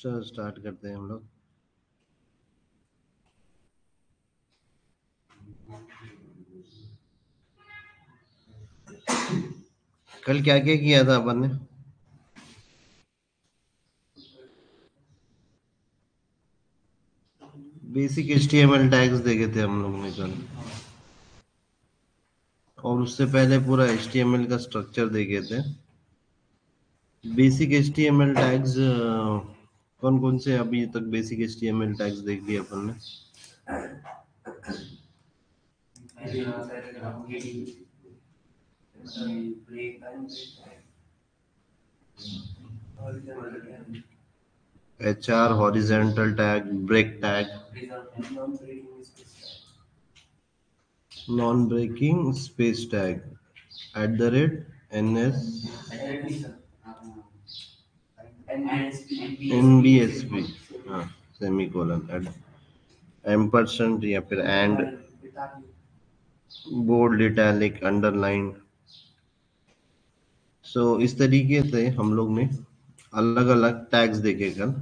चलो स्टार्ट करते हैं हम लोग। कल क्या क्या किया था अपन ने? बेसिक HTML टैग्स देखे थे हम लोग ने कल, और उससे पहले पूरा HTML का स्ट्रक्चर देखे थे। बेसिक HTML टैग्स कौन कौन से अभी तक बेसिक HTML टैग्स देख लिए अपन ने? HR, horizontal tag, break tag, non breaking space tag, @NS NBSP, हाँ, सेमीकोलन, एम्परसेंट या फिर and, bold, italic, underline. So इस तरीके से हम लोग ने अलग अलग टैग्स देखे कल।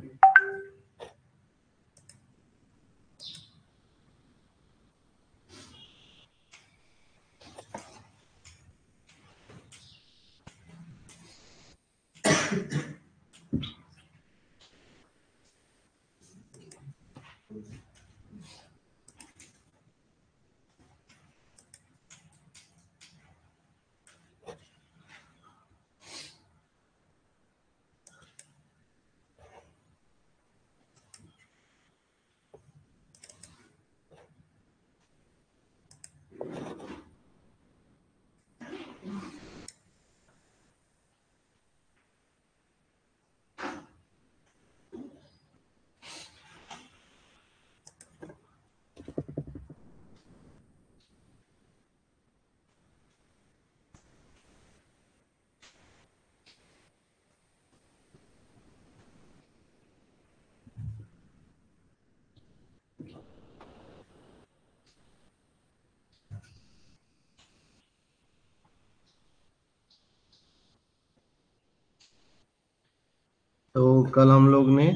तो कल हम लोग ने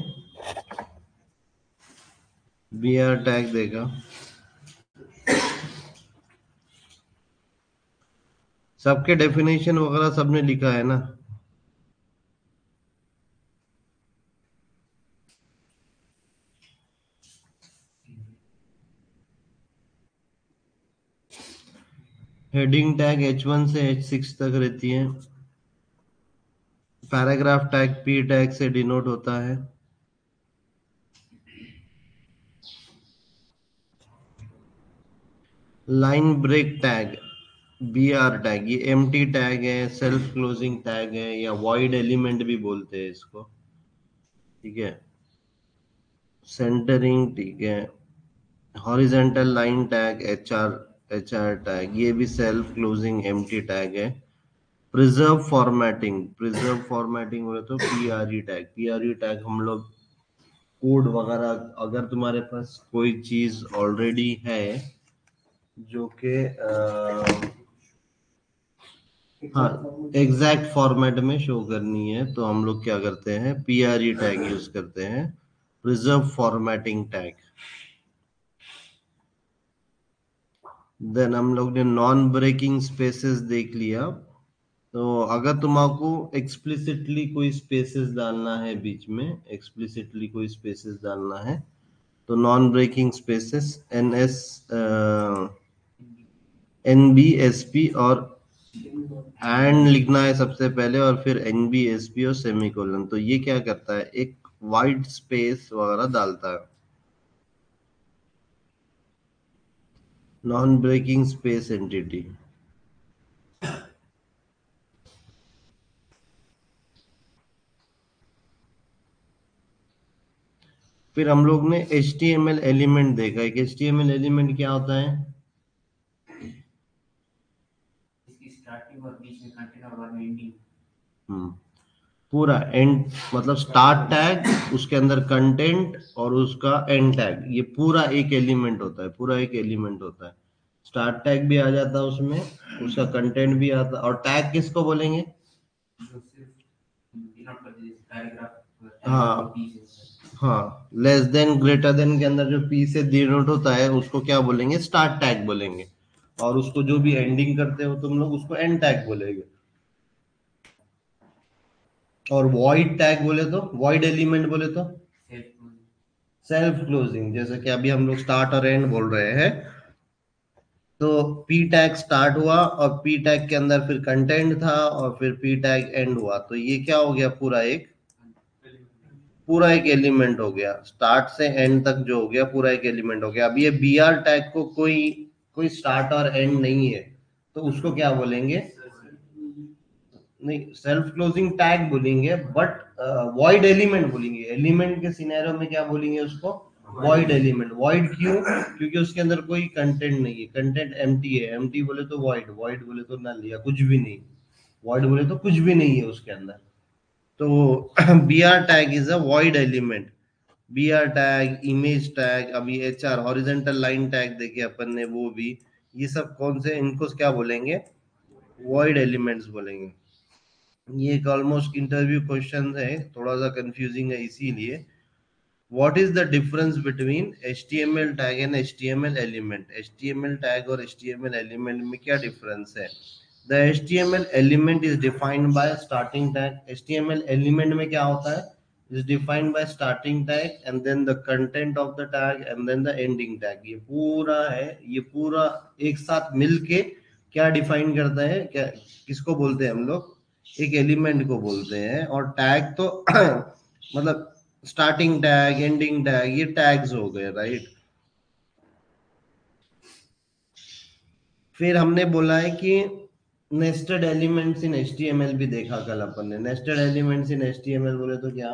BR टैग देखा। सबके डेफिनेशन वगैरह सबने लिखा है ना? हेडिंग टैग H1 से H6 तक रहती है। पैराग्राफ टैग P टैग से डिनोट होता है। Line break tag BR tag, ये एम्प्टी टैग है, सेल्फ क्लोजिंग टैग है, या वॉइड एलिमेंट भी बोलते हैं इसको। ठीक है। सेंटरिंग, ठीक है। Horizontal line tag HR tag, ये भी सेल्फ क्लोजिंग एम्प्टी टैग है। प्रिजर्व फॉर्मेटिंग बोले तो PRE टैग हम लोग कोड वगैरह, अगर तुम्हारे पास कोई चीज ऑलरेडी है जो कि हाँ, एग्जैक्ट फॉर्मेट में शो करनी है, तो हम लोग क्या करते हैं, PRE टैग यूज करते हैं, प्रिजर्व फॉर्मेटिंग टैग। देन हम लोग ने नॉन ब्रेकिंग स्पेसेस देख लिया। तो अगर तुमको एक्सप्लिसिटली कोई स्पेसेस डालना है, बीच में एक्सप्लिसिटली कोई स्पेसेस डालना है, तो नॉन ब्रेकिंग स्पेसेस NBSP और एंड लिखना है सबसे पहले, और फिर NBSP और सेमीकोलन। तो ये क्या करता है, एक वाइड स्पेस वगैरह डालता है। Non breaking space entity. फिर हम लोग ने HTML एलिमेंट देखा। एक HTML एलिमेंट क्या होता है? हम्म, पूरा एंड, मतलब स्टार्ट टैग, उसके अंदर कंटेंट और उसका एंड टैग, ये पूरा एक एलिमेंट होता है, पूरा एक एलिमेंट होता है। स्टार्ट टैग भी आ जाता है उसमें, उसका कंटेंट भी आता है। और टैग किसको बोलेंगे? हाँ, हाँ, लेस देन ग्रेटर देन के अंदर जो पी से डिनोट होता है उसको क्या बोलेंगे, स्टार्ट टैग बोलेंगे। और उसको जो भी एंडिंग करते हो तुम लोग उसको एंड टैग बोलेंगे। और वॉइड टैग बोले तो, वॉइड एलिमेंट बोले तो सेल्फ क्लोजिंग। जैसे कि अभी हम लोग स्टार्ट और एंड बोल रहे हैं, तो पी टैग स्टार्ट हुआ और पी टैग के अंदर फिर कंटेंट था और फिर पी टैग एंड हुआ, तो ये क्या हो गया, पूरा एक एलिमेंट हो गया। स्टार्ट से एंड तक जो हो गया पूरा एक एलिमेंट हो गया। अब ये बी आर टैग को कोई कोई स्टार्ट और एंड नहीं है, तो उसको क्या बोलेंगे, नहीं सेल्फ क्लोजिंग टैग बोलेंगे, बट वॉइड एलिमेंट बोलेंगे। एलिमेंट के सिनेरियो में क्या बोलेंगे उसको, वॉइड एलिमेंट। वॉइड क्यों, क्योंकि उसके अंदर कोई कंटेंट नहीं है, कंटेंट एम्प्टी है। एम्प्टी बोले तो वॉइड, वॉइड बोले तो नल या कुछ भी नहीं, वॉइड बोले तो कुछ भी नहीं है उसके अंदर। तो B R tag is a void element. B R tag, image tag, अभी H R horizontal line tag देखे अपन ने, वो भी, ये सब कौन से, इनको क्या बोलेंगे, वॉइड एलिमेंट्स बोलेंगे। ये एक ऑलमोस्ट इंटरव्यू क्वेश्चन है, थोड़ा सा कंफ्यूजिंग है इसीलिए। What is the difference between HTML tag and HTML element. HTML tag और HTML एलिमेंट में क्या डिफरेंस है। The HTML element is defined by starting tag. HTML element में क्या होता है, is defined by starting tag and then the content of the tag and then the ending tag। ये पूरा है, ये पूरा एक साथ मिलके क्या डिफाइन करता है, क्या किसको बोलते हैं हम लोग, एक एलिमेंट को बोलते हैं। और टैग तो मतलब स्टार्टिंग टैग, एंडिंग टैग, ये टैग्स हो गए, राइट। फिर हमने बोला है कि नेस्टेड एलिमेंट्स इन HTML भी देखा कल अपन ने। नेस्टेड एलिमेंट्स इन HTML बोले तो क्या,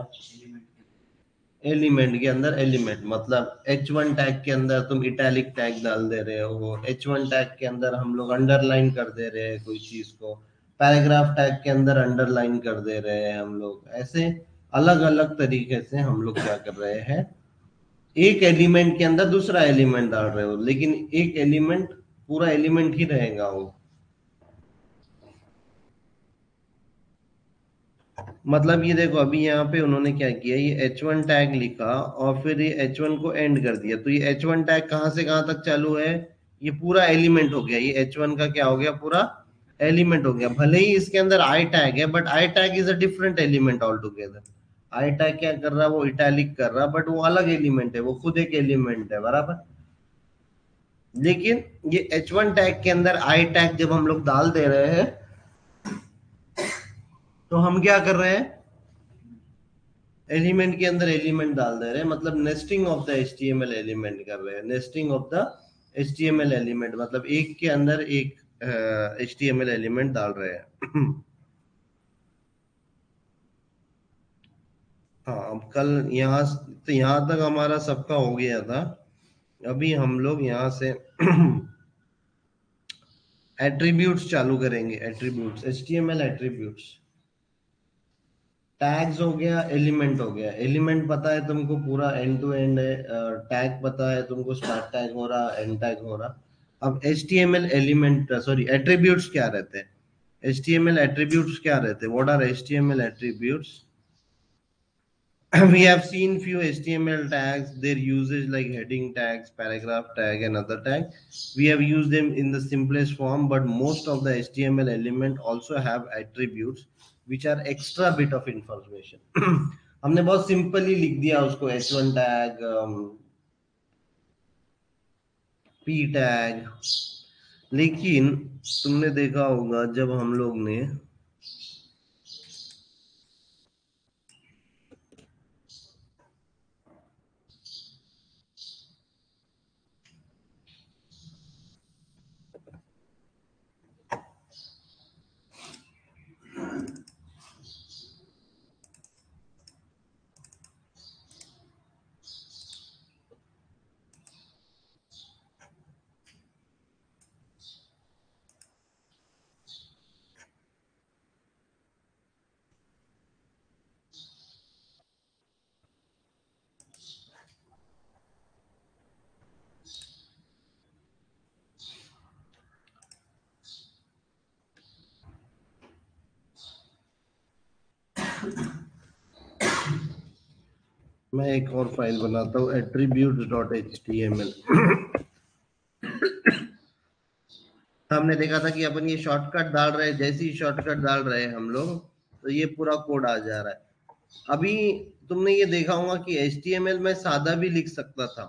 एलिमेंट के अंदर एलिमेंट, मतलब H1 टैग के अंदर तुम इटैलिक टैग डाल दे रहे हो, H1 टैग के अंदर हम लोग अंडरलाइन कर दे रहे हैं कोई चीज को, पैराग्राफ टैग के अंदर अंडरलाइन कर दे रहे हैं हम लोग। ऐसे अलग अलग तरीके से हम लोग क्या कर रहे हैं, एक एलिमेंट के अंदर दूसरा एलिमेंट डाल रहे हो, लेकिन एक एलिमेंट पूरा एलिमेंट ही रहेगा वो। मतलब ये देखो, अभी यहाँ पे उन्होंने क्या किया, ये H1 टैग लिखा और फिर ये H1 को एंड कर दिया, तो ये H1 टैग कहाँ से कहाँ तक चालू है, ये पूरा एलिमेंट हो गया। ये H1 का क्या हो गया, पूरा एलिमेंट हो गया। भले ही इसके अंदर आई टैग है, but I tag is a different element all together. I tag क्या कर रहा है, वो इटैलिक कर रहा है, बट वो अलग एलिमेंट है, वो खुद एक एलिमेंट है, बराबर। लेकिन ये H1 टैग के अंदर आई टैग जब हम लोग डाल दे रहे हैं, तो हम क्या कर रहे हैं, एलिमेंट के अंदर एलिमेंट डाल दे रहे हैं, मतलब nesting of the HTML element कर रहे हैं। Nesting of the HTML element मतलब एक के अंदर एक HTML एलिमेंट डाल रहे हैं। हाँ, अब कल यहाँ, तो यहाँ तक हमारा सबका हो गया था। अभी हम लोग यहाँ से एट्रीब्यूट्स चालू करेंगे। Attributes, HTML attributes. टैग्स हो गया, एलिमेंट हो गया। एलिमेंट पता है तुमको, पूरा एंड टू एंड है। टैग पता है तुमको, स्टार्ट टैग हो रहा, एंड टैग हो रहा। अब HTML एलिमेंट, सॉरी, एट्रीब्यूट्स क्या रहते हैं, HTML एट्रीब्यूट्स क्या रहते हैं, what are HTML attributes. We have seen few HTML tags, their usage like heading tags, paragraph tag, and other tag. We have used them in the simplest form, but most of the HTML element also have attributes, which are extra bit of information. हमने बहुत simply लिख दिया उसको, H1 tag, P tag. लेकिन तुमने देखा होगा जब हम लोग ने, मैं एक और फाइल बनाता हूँ attributes.html। हमने देखा था कि अपन ये शॉर्टकट डाल रहे हैं, जैसे ही शॉर्टकट डाल रहे हैं हम लोग तो ये पूरा कोड आ जा रहा है। अभी तुमने ये देखा होगा कि HTML में सादा भी लिख सकता था,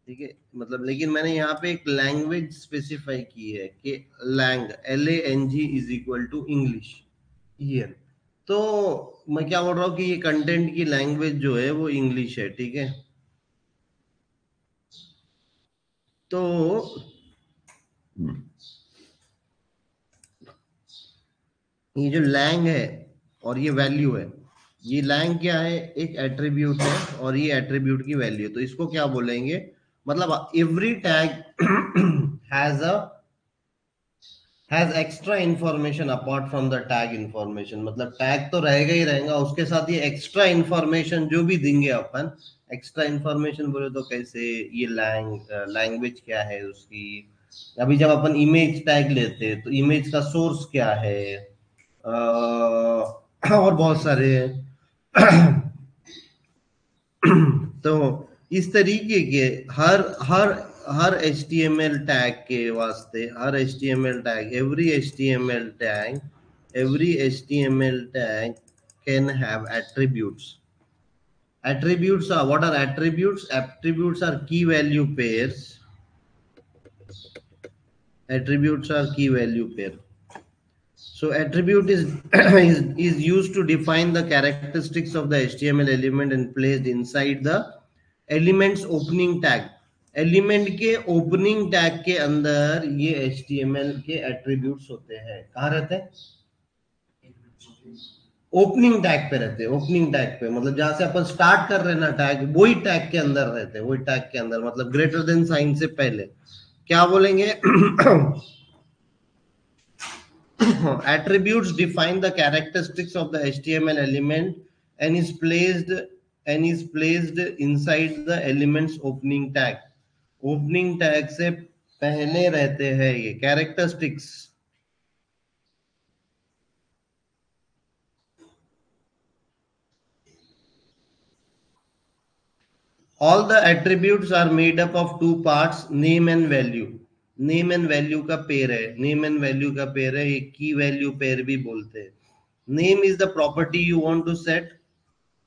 ठीक है, मतलब, लेकिन मैंने यहाँ पे एक लैंग्वेज स्पेसिफाई की है कि lang LANG is equal to English here. तो मैं क्या बोल रहा हूँ कि ये कंटेंट की लैंग्वेज जो है वो इंग्लिश है, ठीक है। तो ये जो लैंग है और ये वैल्यू है, ये लैंग क्या है, एक एट्रीब्यूट है और ये एट्रीब्यूट की वैल्यू है, तो इसको क्या बोलेंगे, मतलब every tag has a has extra information apart from the tag information, मतलब टैग तो रहेगा ही रहेगा, उसके साथ ये एक्स्ट्रा इंफॉर्मेशन जो भी देंगे अपन, एक्स्ट्रा इंफॉर्मेशन बोले तो कैसे, ये लैंग्वेज क्या है उसकी, अभी जब अपन इमेज टैग लेते हैं तो इमेज का सोर्स क्या है, और बहुत सारे तो इस तरीके के हर हर हर HTML टैग के वास्ते, हर HTML tag, every HTML tag can have attributes. Attributes are, what are attributes? Attributes are key value pairs. Attributes are key value pair. So attribute is, is used to define the characteristics of the HTML element and placed inside the elements opening tag. Element के opening tag के अंदर ये HTML के attributes होते हैं। कहाँ रहते हैं? ओपनिंग टैग पे रहते हैं। ओपनिंग टैग पे मतलब जहां से अपन स्टार्ट कर रहे हैं ना टैग, वही टैग के अंदर रहते हैं, वही टैग के अंदर, मतलब ग्रेटर देन साइन से पहले क्या बोलेंगे? Attributes define the characteristics of the HTML element and is placed inside the element's opening tag. Opening tag से पहले रहते हैं ये characteristics. All the attributes are made up of two parts, name and value. Name and value का pair है, name and value का pair है, एक की वैल्यू पेयर भी बोलते हैं। Name is the property you want to set,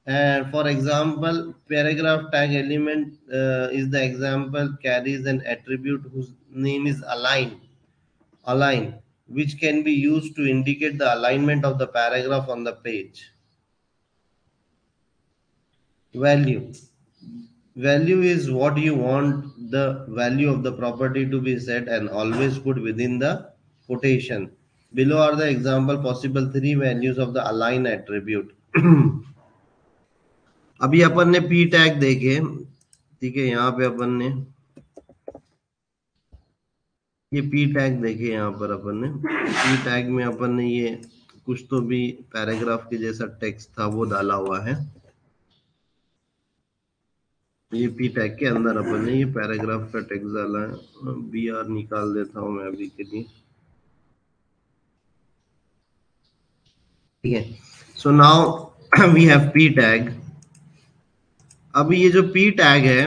and for example paragraph tag element is the example carries an attribute whose name is align, which can be used to indicate the alignment of the paragraph on the page. Value is what you want the value of the property to be set and always put within the quotation. Below are the example possible three values of the align attribute. अभी अपन ने p tag देखे, ठीक है, यहाँ पे अपन ने ये p tag देखे, यहाँ पर अपन ने p टैग में अपन ने ये कुछ तो भी पैराग्राफ के जैसा टेक्स्ट था वो डाला हुआ है। ये p टैग के अंदर अपन ने ये पैराग्राफ का टेक्स्ट डाला है। br निकाल देता हूँ मैं अभी के लिए, ठीक है। So now we have p tag. अभी ये जो p टैग है,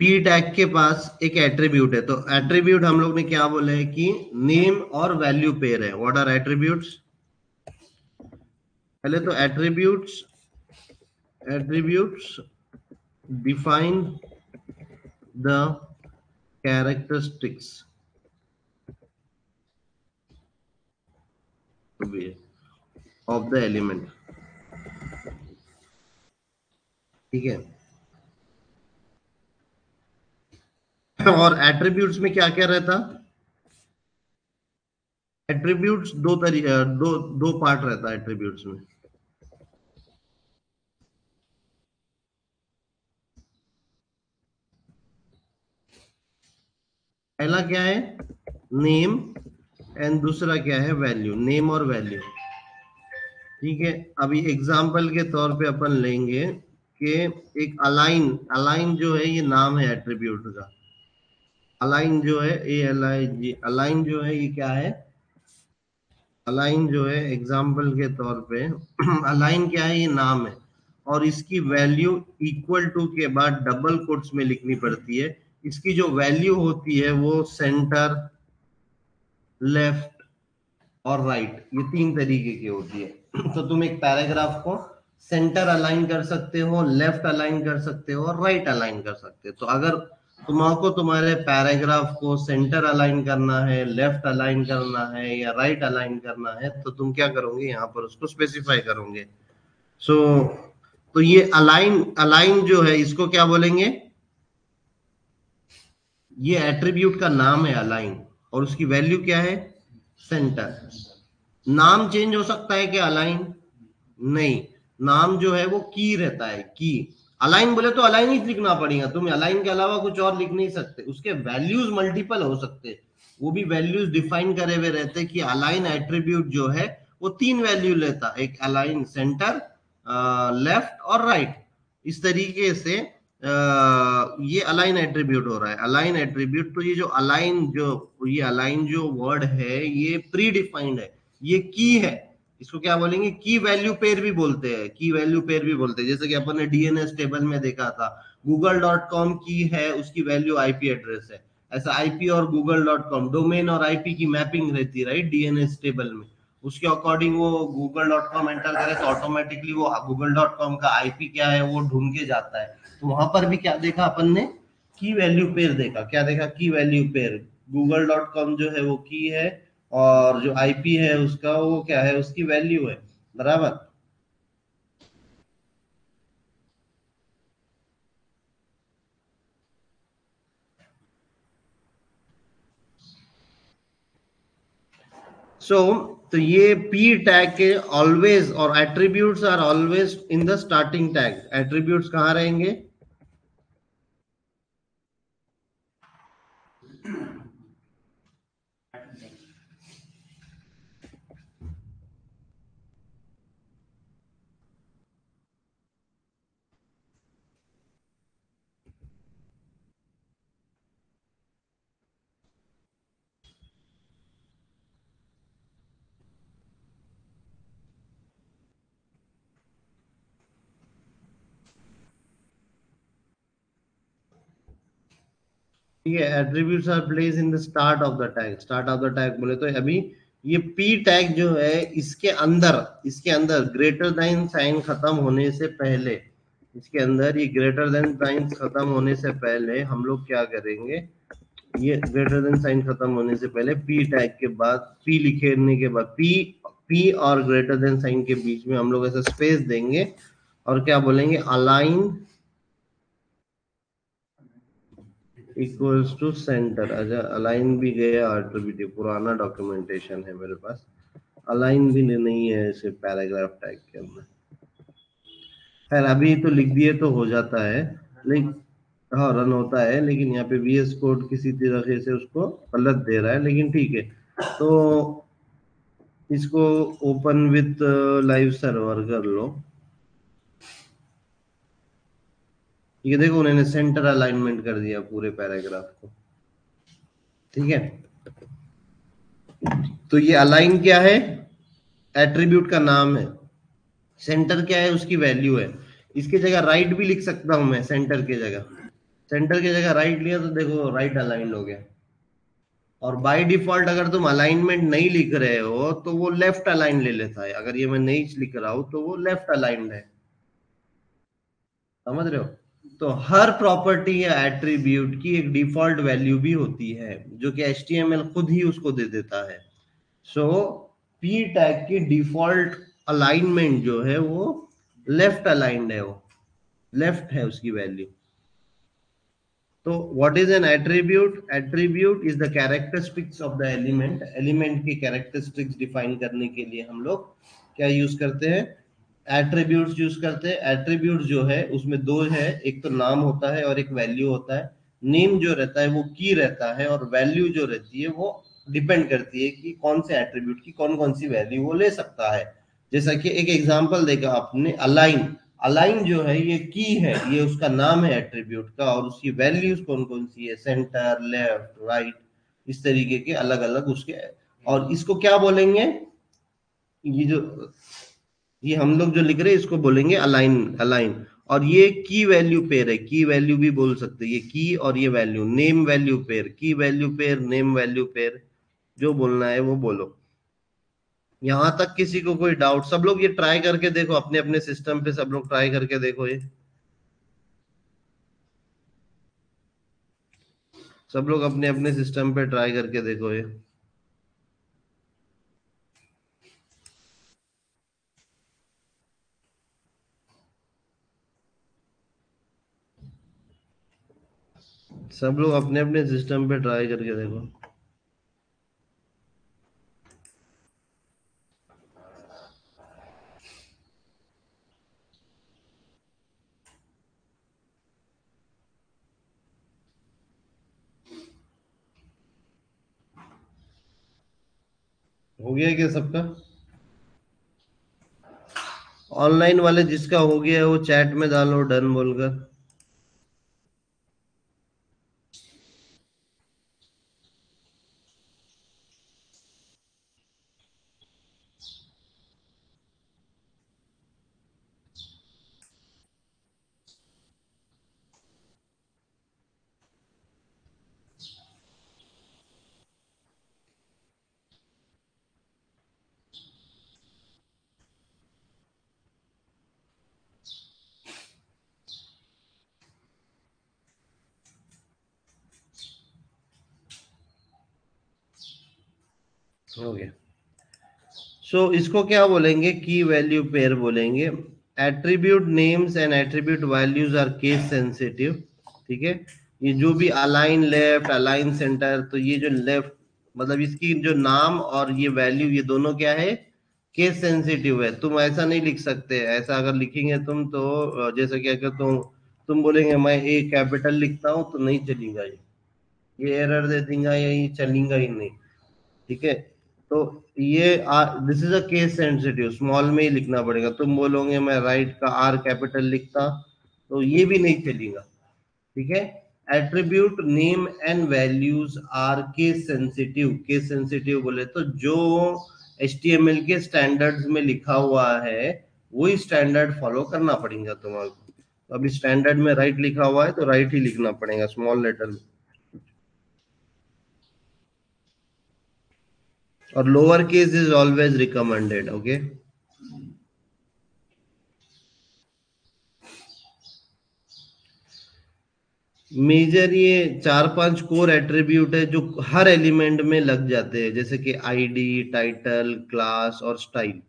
p टैग के पास एक एट्रीब्यूट है, तो एट्रीब्यूट हम लोग ने क्या बोला है कि नेम और वैल्यू पेयर है। What are attributes? पहले तो attributes define the characteristics of the element, ठीक है। और एट्रीब्यूट्स में क्या क्या रहता? एट्रीब्यूट्स दो पार्ट रहता है एट्रीब्यूट्स में। पहला क्या है? नेम, एंड दूसरा क्या है? वैल्यू। नेम और वैल्यू, ठीक है। अभी एग्जांपल के तौर पे अपन लेंगे कि एक अलाइन जो है ये नाम है एट्रीब्यूट का। अलाइन जो है ALIG, अलाइन जो है ये क्या है? अलाइन जो है एग्जांपल के तौर पे अलाइन क्या है? ये नाम है। और इसकी वैल्यू इक्वल टू के बाद डबल कोट्स में लिखनी पड़ती है। इसकी जो वैल्यू होती है वो सेंटर, लेफ्ट और राइट, ये तीन तरीके की होती है। तो तुम एक पैराग्राफ को सेंटर अलाइन कर सकते हो, लेफ्ट अलाइन कर सकते हो और राइट अलाइन कर सकते हो। तो अगर तुमको तुम्हारे पैराग्राफ को सेंटर अलाइन करना है, लेफ्ट अलाइन करना है या राइट अलाइन करना है, तो तुम क्या करोगे, यहाँ पर उसको स्पेसिफाई करोगे। सो तो ये अलाइन, अलाइन जो है इसको क्या बोलेंगे, ये एट्रीब्यूट का नाम है अलाइन, और उसकी वैल्यू क्या है, सेंटर। नाम चेंज हो सकता है क्या अलाइन, नहीं, नाम जो है वो की रहता है, की। अलाइन बोले तो अलाइन ही लिखना पड़ेगा, तुम अलाइन के अलावा कुछ और लिख नहीं सकते। उसके वैल्यूज मल्टीपल हो सकते, वो भी वैल्यूज डिफाइन करे हुए रहते कि अलाइन एट्रीब्यूट जो है वो तीन वैल्यू लेता, एक अलाइन सेंटर, लेफ्ट और राइट। इस तरीके से ये अलाइन एट्रीब्यूट हो रहा है। अलाइन एट्रीब्यूट, तो ये जो अलाइन, ये अलाइन जो वर्ड है ये प्री डिफाइंड है, ये की है। इसको क्या बोलेंगे, की वैल्यू पेयर भी बोलते हैं, की वैल्यू पेयर भी बोलते हैं। जैसे कि अपन ने डीएनएस टेबल में देखा था, google.com की है, उसकी वैल्यू आईपी एड्रेस है। ऐसा आईपी और google.com, डोमेन और आईपी की मैपिंग रहती है, राइट, डीएनएस टेबल में। उसके अकॉर्डिंग वो google.com एंटर करे तो ऑटोमेटिकली वो google.com का आईपी क्या है वो ढूंढ के जाता है। तो वहां पर भी क्या देखा अपन ने, की वैल्यू पेयर देखा। क्या देखा, की वैल्यू पेयर। google.com जो है वो की है, और जो आईपी है उसका वो क्या है, उसकी वैल्यू है, बराबर। सो तो ये पी टैग के ऑलवेज, और attributes are always in the starting tag. Attributes कहाँ रहेंगे, ठीक है। Attributes are place in the start of the tag. Start of the tag बोले तो अभी ये पी टैग जो है इसके अंदर, इसके अंदर ग्रेटर देन साइन खत्म होने से पहले, इसके अंदर ये ग्रेटर देन साइन खत्म होने से पहले हम लोग क्या करेंगे, ये ग्रेटर देन साइन खत्म होने से पहले पी टैग के बाद, पी लिखने के बाद, पी पी और ग्रेटर देन साइन के बीच में हम लोग ऐसा स्पेस देंगे और क्या बोलेंगे, अलाइन इक्वल्स टू सेंटर। अच्छा, अलाइन भी गया एट्रीब्यूट, पुराना डॉक्यूमेंटेशन है मेरे पास, अलाइन भी नहीं है इसे पैराग्राफ टैग के अंदर। खैर अभी तो लिख दिए तो हो जाता है, लेकिन हाँ रन होता है, लेकिन यहाँ पे वीएस कोड किसी तरीके से उसको गलत दे रहा है, लेकिन ठीक है। तो इसको ओपन विथ लाइव सर्वर कर लो। ये देखो उन्होंने सेंटर अलाइनमेंट कर दिया पूरे पैराग्राफ को, ठीक है। तो ये अलाइन क्या है, एट्रीब्यूट का नाम है। सेंटर क्या है, उसकी वैल्यू है। इसकी जगह राइट भी लिख सकता हूं मैं, सेंटर की जगह, सेंटर की जगह राइट लिया तो देखो राइट अलाइन हो गया। और बाय डिफॉल्ट अगर तुम अलाइनमेंट नहीं लिख रहे हो तो वो लेफ्ट अलाइन ले लेता है। अगर ये मैं नहीं लिख रहा हूं तो वो लेफ्ट अलाइंड है, समझ रहे हो। तो हर प्रॉपर्टी या एट्रीब्यूट की एक डिफॉल्ट वैल्यू भी होती है जो कि HTML खुद ही उसको दे देता है। सो पी टैग की डिफॉल्ट अलाइनमेंट जो है वो लेफ्ट अलाइंड है, वो लेफ्ट है उसकी वैल्यू। तो what is an attribute, attribute is the characteristics of the element. Element की कैरेक्टरिस्टिक्स डिफाइन करने के लिए हम लोग क्या यूज करते हैं, एट्रीब्यूट्स यूज करते हैं। एट्रीब्यूट्स जो है उसमें दो है, एक तो नाम होता है और एक वैल्यू होता है। नेम जो रहता है वो की रहता है, और वैल्यू जो रहती है वो डिपेंड करती है कि कौन से एट्रीब्यूट की कौन कौन सी वैल्यू वो ले सकता है। जैसा कि एक एग्जांपल देखा आपने, अलाइन। अलाइन जो है ये की है, ये उसका नाम है एट्रीब्यूट का, और उसकी वैल्यूज कौन कौन सी है, सेंटर, लेफ्ट, राइट, इस तरीके के अलग अलग उसके। और इसको क्या बोलेंगे, ये जो ये हम लोग जो लिख रहे हैं इसको बोलेंगे अलाइन, अलाइन। और ये की वैल्यू पेयर है, की वैल्यू भी बोल सकते हैं, ये की और ये वैल्यू, नेम वैल्यू पेयर, की value pair, name value pair, जो बोलना है वो बोलो। यहां तक किसी को कोई डाउट? सब लोग ये ट्राई करके देखो अपने अपने सिस्टम पे, सब लोग ट्राई करके देखो ये, सब लोग अपने अपने सिस्टम पे ट्राई करके देखो ये। सब लोग अपने अपने सिस्टम पे ट्राई करके देखो। हो गया क्या सबका? ऑनलाइन वाले जिसका हो गया है वो चैट में डालो डन बोलकर। हो गया। सो इसको क्या बोलेंगे? की वैल्यू पेयर बोलेंगे। Attribute names and attribute values are case sensitive. ठीक है, ये जो भी अलाइन लेफ्ट, अलाइन सेंटर, तो ये जो लेफ्ट मतलब इसकी जो नाम और ये वैल्यू, ये दोनों क्या है? केस सेंसिटिव है। तुम ऐसा नहीं लिख सकते, ऐसा अगर लिखेंगे तुम तो जैसे कि अगर तुम बोलेंगे मैं ए कैपिटल लिखता हूं तो नहीं चलेगा, ये एरर दे देगा, ये चलेगा ही नहीं। ठीक है, तो ये this is a case sensitive, small में ही लिखना पड़ेगा। तुम बोलोगे मैं राइट का आर कैपिटल लिखता तो ये भी नहीं चलेगा। ठीक है, attribute name and values are case sensitive. Case sensitive बोले तो जो HTML के स्टैंडर्ड्स में लिखा हुआ है वही स्टैंडर्ड फॉलो करना पड़ेगा तुम्हारे को। तो अभी स्टैंडर्ड में राइट लिखा हुआ है तो राइट ही लिखना पड़ेगा, स्मॉल लेटर में। और lower case is always recommended. Okay, major ये चार पांच कोर एट्रीब्यूट है जो हर एलिमेंट में लग जाते हैं, जैसे कि आईडी, टाइटल, क्लास और style.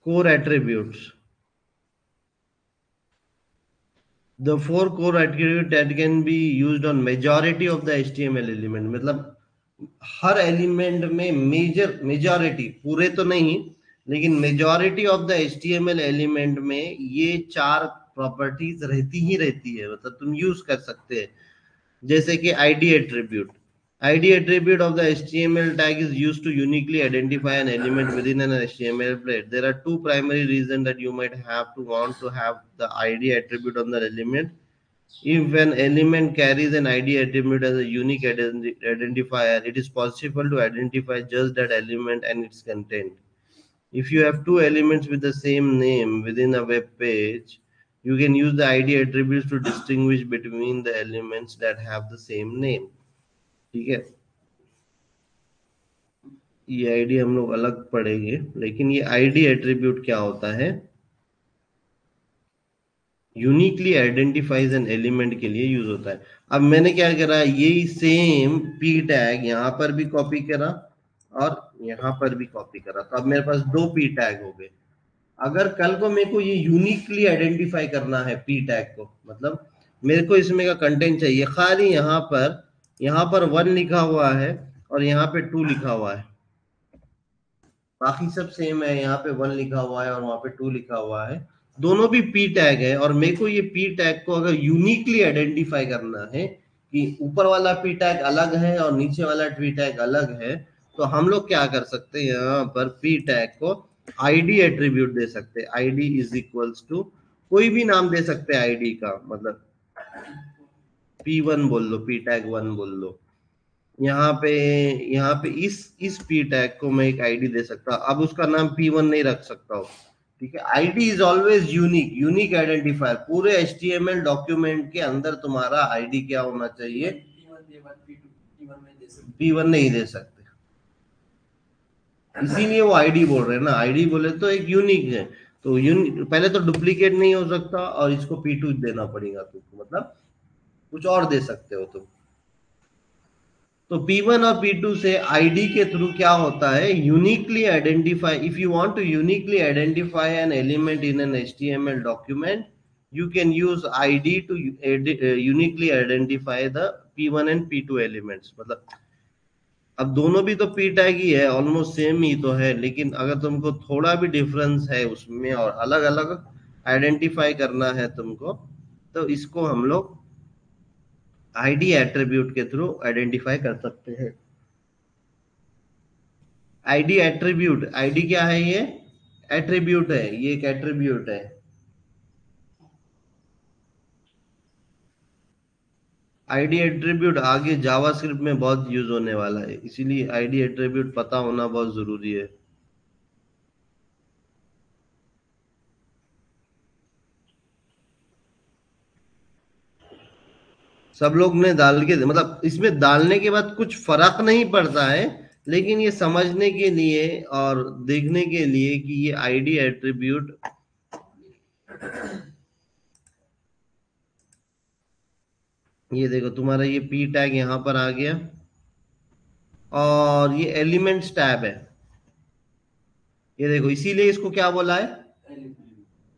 Core attributes, the four core attribute that can be used on majority of the HTML element, मतलब हर एलिमेंट में मेजर, मेजॉरिटी पूरे तो नहीं लेकिन majority of the HTML element में ये चार प्रॉपर्टीज रहती ही रहती है, मतलब तुम यूज कर सकते हैं। जैसे कि ID attribute, ID attribute of the HTML tag is used to uniquely identify an element within an HTML plate. There are two primary reasons that you might have to want to have the ID attribute on the element. If an element carries an ID attribute as a unique identifier, it is possible to identify just that element and its content. If you have two elements with the same name within a web page, you can use the ID attributes to distinguish between the elements that have the same name. ठीक है, ये ID हम लोग अलग पढ़ेंगे, लेकिन ये ID attribute क्या होता है? यूनिकली आइडेंटिफाइज एन एलिमेंट के लिए यूज होता है। अब मैंने क्या करा, यही सेम पी टैग यहाँ पर भी कॉपी करा और यहाँ पर भी कॉपी करा, तो अब मेरे पास दो पी टैग हो गए। अगर कल को मेरे को ये यूनिकली आइडेंटिफाई करना है पी टैग को, मतलब मेरे को इसमें का कंटेंट चाहिए, खाली यहाँ पर 1 लिखा हुआ है और यहाँ पे 2 लिखा हुआ है, बाकी सब सेम है, यहाँ पे 1 लिखा हुआ है और वहां पे 2 लिखा हुआ है, दोनों भी पी टैग है। और मेरे को ये पी टैग को अगर यूनिकली आइडेंटिफाई करना है कि ऊपर वाला पी टैग अलग है और नीचे वाला पी टैग अलग है, तो हम लोग क्या कर सकते हैं, यहाँ पर पी टैग को आईडी एट्रीब्यूट दे सकते हैं। आईडी इज इक्वल्स टू कोई भी नाम दे सकते हैं आईडी का, मतलब P1 बोल लो, P टैग 1 बोल लो। यहाँ पे इस P टैग को मैं एक आईडी दे सकता हूँ। अब उसका नाम P1 नहीं रख सकता हूँ, ठीक है। ID is always unique, unique identifier. पूरे HTML डॉक्यूमेंट के अंदर तुम्हारा आईडी क्या होना चाहिए? P1 नहीं दे सकते, इसीलिए वो आईडी बोल रहे हैं ना। आईडी बोले तो एक यूनिक है, तो पहले तो डुप्लीकेट नहीं हो सकता, और इसको P2 देना पड़ेगा तुमको, मतलब कुछ और दे सकते हो तुम। तो P1 और P2 से आईडी के थ्रू क्या होता है? Uniquely identify, if you want to uniquely identify an element in an HTML document, you can use ID to uniquely identify the P1 and P2 elements। मतलब अब दोनों भी तो P टैग ही है, ऑलमोस्ट सेम ही तो है, लेकिन अगर तुमको थोड़ा भी डिफरेंस है उसमें और अलग अलग आइडेंटिफाई करना है तुमको, तो इसको हम लोग आईडी एट्रीब्यूट के थ्रू आइडेंटिफाई कर सकते हैं। आईडी एट्रीब्यूट, आईडी क्या है? ये एट्रीब्यूट है, ये एक एट्रीब्यूट है। आईडी एट्रीब्यूट आगे जावास्क्रिप्ट में बहुत यूज होने वाला है, इसीलिए आईडी एट्रीब्यूट पता होना बहुत जरूरी है। सब लोग ने डाल के, मतलब इसमें डालने के बाद कुछ फर्क नहीं पड़ता है, लेकिन ये समझने के लिए और देखने के लिए कि ये आईडी एट्रीब्यूट, ये देखो तुम्हारा ये पी टैग यहां पर आ गया, और ये एलिमेंट्स टैब है। ये देखो, इसीलिए इसको क्या बोला है?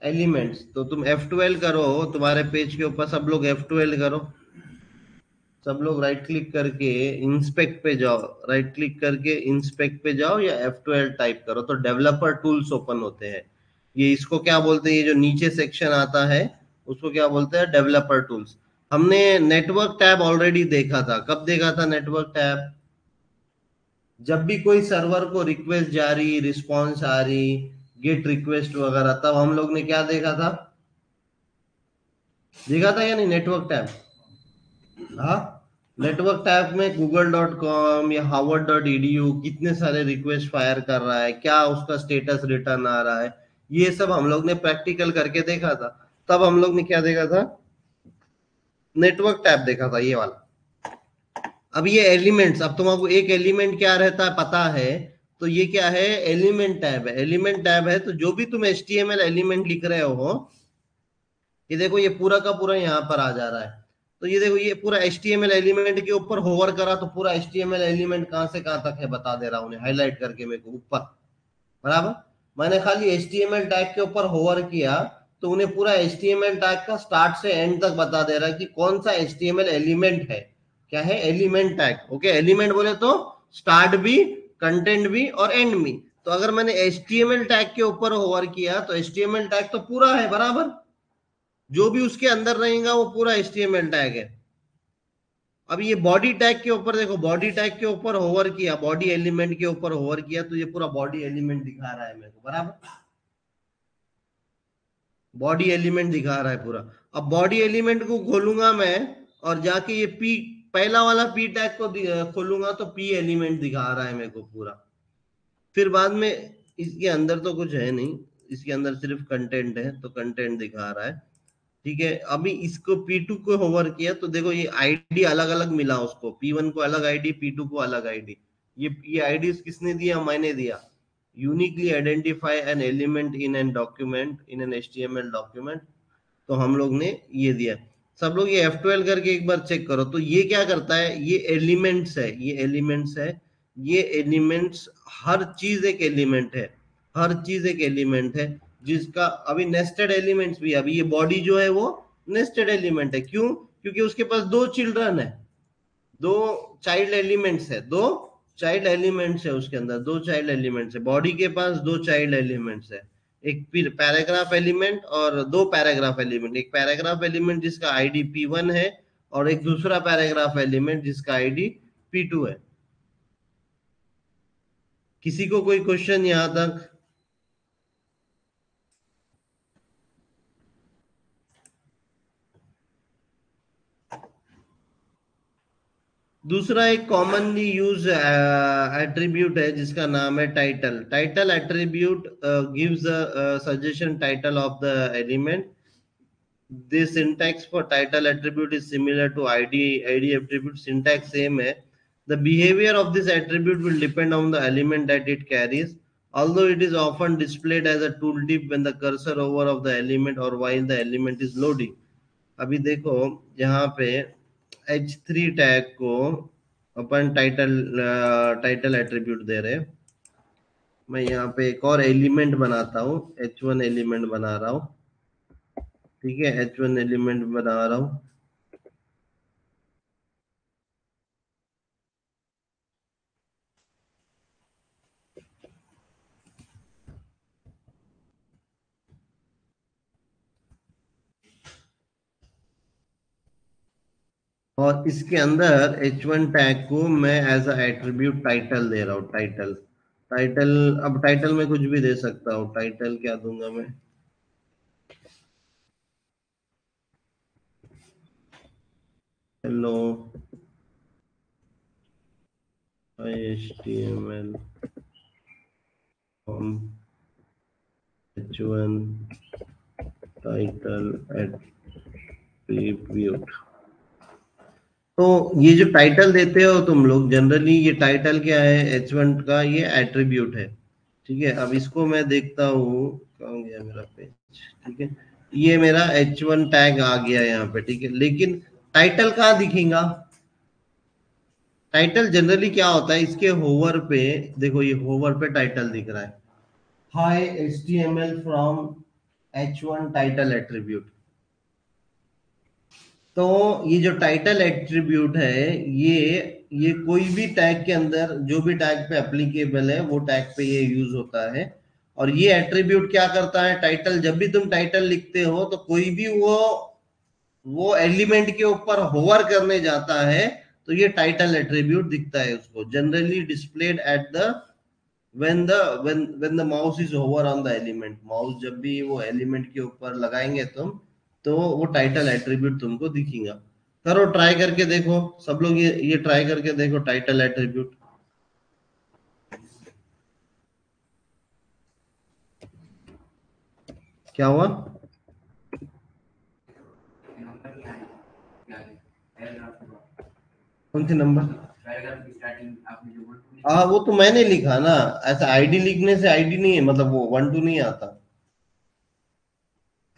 एलिमेंट्स। तो तुम F12 करो, तुम्हारे पेज के ऊपर सब लोग F12 करो। सब लोग राइट क्लिक करके इंस्पेक्ट पे जाओ, राइट क्लिक करके इंस्पेक्ट पे जाओ, या F12 टाइप करो तो डेवलपर टूल्स ओपन होते हैं। ये इसको क्या बोलते हैं? ये जो नीचे सेक्शन आता है उसको क्या बोलते हैं? Developer tools. हमने नेटवर्क टैब ऑलरेडी देखा था। कब देखा था नेटवर्क टैब? जब भी कोई सर्वर को रिक्वेस्ट जा रही, रिस्पॉन्स आ रही, गेट रिक्वेस्ट वगैरह, तब हम लोग ने क्या देखा था? देखा था या नहीं नेटवर्क टैब? हाँ, नेटवर्क टैब में google.com या harvard.edu कितने सारे रिक्वेस्ट फायर कर रहा है, क्या उसका स्टेटस रिटर्न आ रहा है, ये सब हम लोग ने प्रैक्टिकल करके देखा था। तब हम लोग ने क्या देखा था? नेटवर्क टैब देखा था, ये वाला। अब ये एलिमेंट्स, अब तुमको एक एलिमेंट क्या रहता है पता है, तो ये क्या है? एलिमेंट टैब है। एलिमेंट टैब है तो जो भी तुम HTML एलिमेंट लिख रहे हो, ये देखो ये पूरा का पूरा यहाँ पर आ जा रहा है। तो ये देखो, ये पूरा HTML एलिमेंट के ऊपर होवर करा तो पूरा HTML एलिमेंट कहां से कहां तक है बता दे रहा हूं, हाईलाइट करके मेरे को ऊपर, बराबर। मैंने खाली HTML टैग के ऊपर होवर किया तो उन्हें पूरा HTML टैग का स्टार्ट से एंड तक बता दे रहा है कि कौन सा HTML एलिमेंट है। क्या है? Element tag. ओके, एलिमेंट बोले तो स्टार्ट भी, कंटेंट भी और एंड भी। तो अगर मैंने HTML टैग के ऊपर होवर किया तो HTML टैग तो पूरा है, बराबर। जो भी उसके अंदर रहेगा वो पूरा HTML टैग है। अब ये बॉडी टैग के ऊपर देखो, बॉडी टैग के ऊपर होवर किया, बॉडी एलिमेंट के ऊपर होवर किया तो ये पूरा बॉडी एलिमेंट दिखा रहा है मेरे को, बराबर। बॉडी एलिमेंट दिखा रहा है पूरा। अब बॉडी एलिमेंट को खोलूंगा मैं और जाके ये पी, पहला वाला पी टैग को खोलूंगा तो पी एलिमेंट दिखा रहा है मेरे को पूरा। फिर बाद में इसके अंदर तो कुछ है नहीं, इसके अंदर सिर्फ कंटेंट है तो कंटेंट दिखा रहा है, ठीक है। अभी इसको P2 को होवर किया तो देखो ये आईडी अलग अलग मिला उसको, P1 को अलग आईडी, P2 को अलग आईडी। ये आईडी किसने दिया? मैंने दिया। Uniquely identify an element in N document, in an HTML document, तो हम लोग ने ये दिया। सब लोग ये F12 करके एक बार चेक करो तो ये क्या करता है? ये एलिमेंट्स है, ये एलिमेंट्स है, ये एलिमेंट्स, हर चीज एक एलिमेंट है, हर चीज एक एलिमेंट है। जिसका अभी नेस्टेड एलिमेंट्स भी, अभी ये बॉडी जो है वो नेस्टेड एलिमेंट है। क्यों? क्योंकि उसके पास दो चिल्ड्रन है, दो चाइल्ड एलिमेंट्स है, दो चाइल्ड एलिमेंट्स है उसके अंदर, दो चाइल्ड एलिमेंट्स है। बॉडी के पास दो चाइल्ड एलिमेंट्स है, एक फिर पैराग्राफ एलिमेंट और दो पैराग्राफ एलिमेंट। एक पैराग्राफ एलिमेंट जिसका आईडी P1 है, और एक दूसरा पैराग्राफ एलिमेंट जिसका आईडी P2 है। किसी को कोई क्वेश्चन यहां तक? दूसरा एक कॉमनली यूज एट्रीब्यूट है जिसका नाम है title. Title attribute gives suggestion title of the element. This syntax for title attribute is similar to ID attribute syntax same है. The behavior of this attribute will depend on the element that it carries. Although it is often displayed as a tooltip when the cursor over of the element or while the element is loading. अभी देखो यहाँ पे H3 tag को अपन title attribute दे रहे हैं। मैं यहाँ पे एक और एलिमेंट बनाता हूँ, H1 एलिमेंट बना रहा हूँ। ठीक है, H1 एलिमेंट बना रहा हूँ। और इसके अंदर H1 टैग को मैं एज अ एट्रीब्यूट टाइटल दे रहा हूँ। टाइटल टाइटल अब टाइटल में कुछ भी दे सकता हूँ। टाइटल क्या दूंगा मैं? Hello HTML from H1 title attribute. तो ये जो टाइटल देते हो तुम लोग जनरली, ये टाइटल क्या है? H1 का ये एट्रीब्यूट है। ठीक है, अब इसको मैं देखता हूँ, कहाँ गया मेरा पेज? ठीक है, ये मेरा H1 टैग आ गया यहाँ पे। ठीक है, लेकिन टाइटल कहाँ दिखेगा? टाइटल जनरली क्या होता है, इसके होवर पे देखो, ये होवर पे टाइटल दिख रहा है, हाय HTML from H1 title attribute. तो ये जो टाइटल एट्रीब्यूट है, ये कोई भी टैग के अंदर, जो भी टैग पे एप्लीकेबल है वो टैग पे ये यूज होता है। और ये एट्रीब्यूट क्या करता है? टाइटल, जब भी तुम टाइटल लिखते हो तो कोई भी वो एलिमेंट के ऊपर होवर करने जाता है तो ये टाइटल एट्रीब्यूट दिखता है उसको, generally displayed at the when the mouse is hover on the element। Mouse जब भी वो एलिमेंट के ऊपर लगाएंगे तुम, तो वो टाइटल एट्रीब्यूट तुमको दिखेगा। करो, ट्राई करके देखो सब लोग, ये ट्राई करके देखो टाइटल एट्रीब्यूट। क्या हुआ? कौन सी नंबर? हाँ, वो तो मैंने लिखा ना। ऐसा आईडी लिखने से आईडी नहीं है, मतलब वो 1 2 नहीं आता।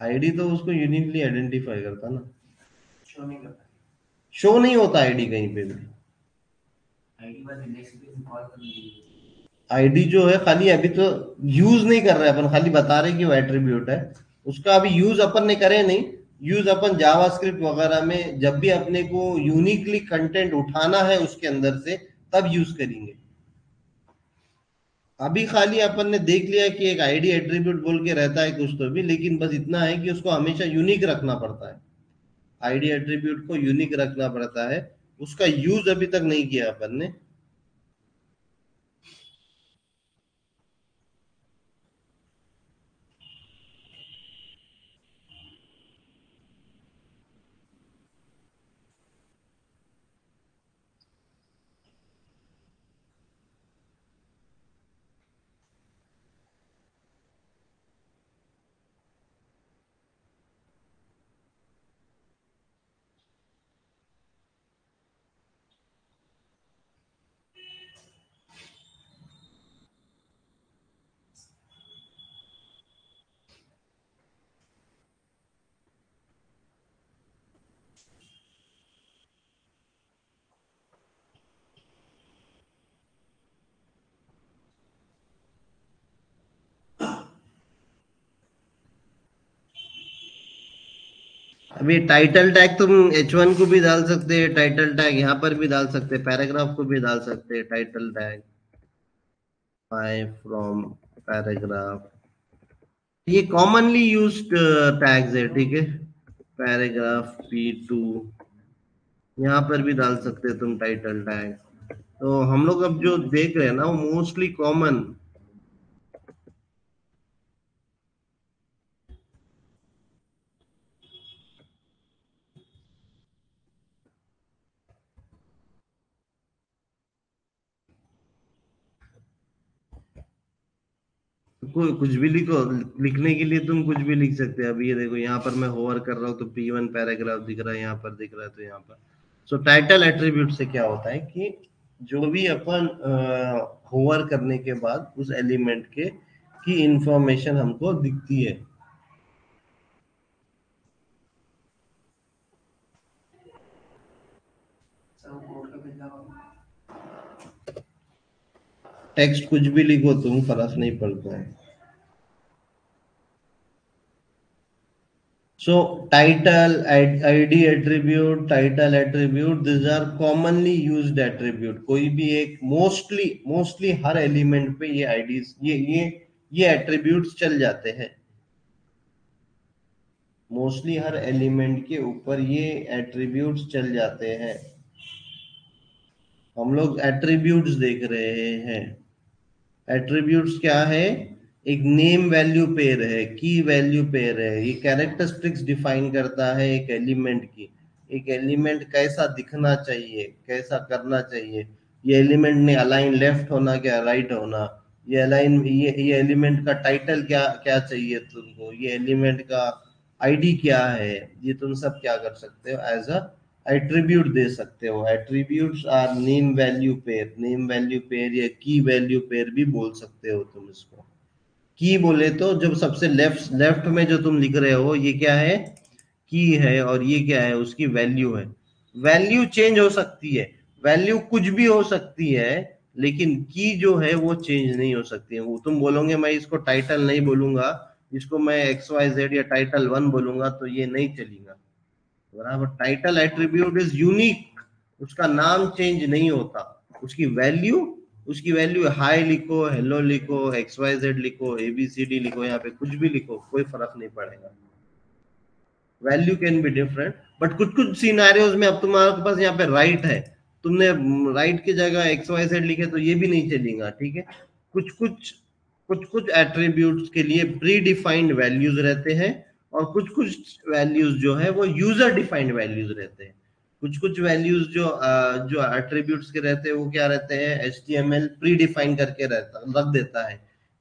आईडी तो उसको यूनिकली आइडेंटिफाई करता ना। शो नहीं होता आईडी कहीं पे भी। आईडी जो है खाली अभी तो यूज नहीं कर रहे अपन, खाली बता रहे कि वो एट्रीब्यूट है। उसका अभी यूज अपन ने करे नहीं। यूज अपन जावास्क्रिप्ट वगैरह में जब भी अपने को यूनिकली कंटेंट उठाना है उसके अंदर से, तब यूज करेंगे। अभी खाली अपन ने देख लिया कि एक आईडी एट्रीब्यूट बोल के रहता है कुछ तो भी, लेकिन बस इतना है कि उसको हमेशा यूनिक रखना पड़ता है। आईडी एट्रीब्यूट को यूनिक रखना पड़ता है। उसका यूज अभी तक नहीं किया अपन ने। अभी टाइटल टैग तुम H1 को भी डाल सकते हैं, टाइटल टैग यहाँ पर भी डाल सकते हैं, पैराग्राफ को भी डाल सकते हैं title tag. By from paragraph, ये कॉमनली यूज्ड टैग्स है। ठीक है, पैराग्राफ P2, यहाँ पर भी डाल सकते हैं तुम टाइटल टैग। तो हम लोग अब जो देख रहे हैं ना, वो मोस्टली कॉमन। कुछ भी लिखो, लिखने के लिए तुम कुछ भी लिख सकते हैं। अभी ये देखो यहाँ पर मैं होवर कर रहा हूँ तो P1 पैराग्राफ दिख रहा है, यहाँ पर दिख रहा है, तो यहाँ पर। सो टाइटल एट्रीब्यूट से क्या होता है कि जो भी अपन होवर करने के बाद उस एलिमेंट के की इंफॉर्मेशन हमको दिखती है। टेक्स्ट कुछ भी लिखो तुम, फर्क नहीं पड़ता है। So title, ID attribute, title attribute, these are commonly used attribute। कोई भी एक मोस्टली हर एलिमेंट पे ये आईडीज ये एट्रीब्यूट्स चल जाते हैं। मोस्टली हर एलिमेंट के ऊपर ये एट्रीब्यूट्स चल जाते हैं। हम लोग एट्रीब्यूट्स देख रहे हैं। एट्रीब्यूट्स क्या है? एक नेम वैल्यू पेयर है, की वैल्यू पेयर है। ये कैरेक्टरिस्टिक्स डिफाइन करता है एक एलिमेंट की। एक एलिमेंट कैसा दिखना चाहिए, कैसा करना चाहिए। ये एलिमेंट ने अलाइन लेफ्ट होना क्या राइट होना, ये एलिमेंट का टाइटल क्या क्या चाहिए तुमको, ये एलिमेंट का आईडी क्या है, ये तुम सब क्या कर सकते हो एज अ एट्रीब्यूट दे सकते हो। Attributes are name value pair, name value pair या की वैल्यू पेयर भी बोल सकते हो तुम इसको। की बोले तो जब सबसे लेफ्ट लेफ्ट में जो तुम लिख रहे हो ये क्या है? की है, और ये क्या है? उसकी वैल्यू है। वैल्यू चेंज हो सकती है, वैल्यू कुछ भी हो सकती है, लेकिन की जो है वो चेंज नहीं हो सकती है। वो तुम बोलोगे मैं इसको टाइटल नहीं बोलूंगा, इसको मैं XYZ या टाइटल 1 बोलूंगा, तो ये नहीं चलेगा। बराबर। टाइटल एट्रीब्यूट इज यूनिक, उसका नाम चेंज नहीं होता। उसकी वैल्यू हाई लिखो, हेलो लिखो, XYZ लिखो, ABCD लिखो, यहाँ पे कुछ भी लिखो, कोई फर्क नहीं पड़ेगा। Value can be different, but कुछ कुछ सिनेरियोज में अब तुम्हारे पास यहाँ पे राइट है, तुमने राइट की जगह XYZ लिखे तो ये भी नहीं चलेगा, ठीक है। कुछ कुछ कुछ कुछ एट्रीब्यूट्स के लिए प्री डिफाइंड वैल्यूज रहते हैं, और कुछ कुछ वैल्यूज जो है वो यूजर डिफाइंड वैल्यूज रहते हैं। कुछ कुछ वैल्यूज जो एट्रीब्यूट्स के रहते हैं वो क्या रहते हैं, HTML प्री डिफाइन करके रख देता है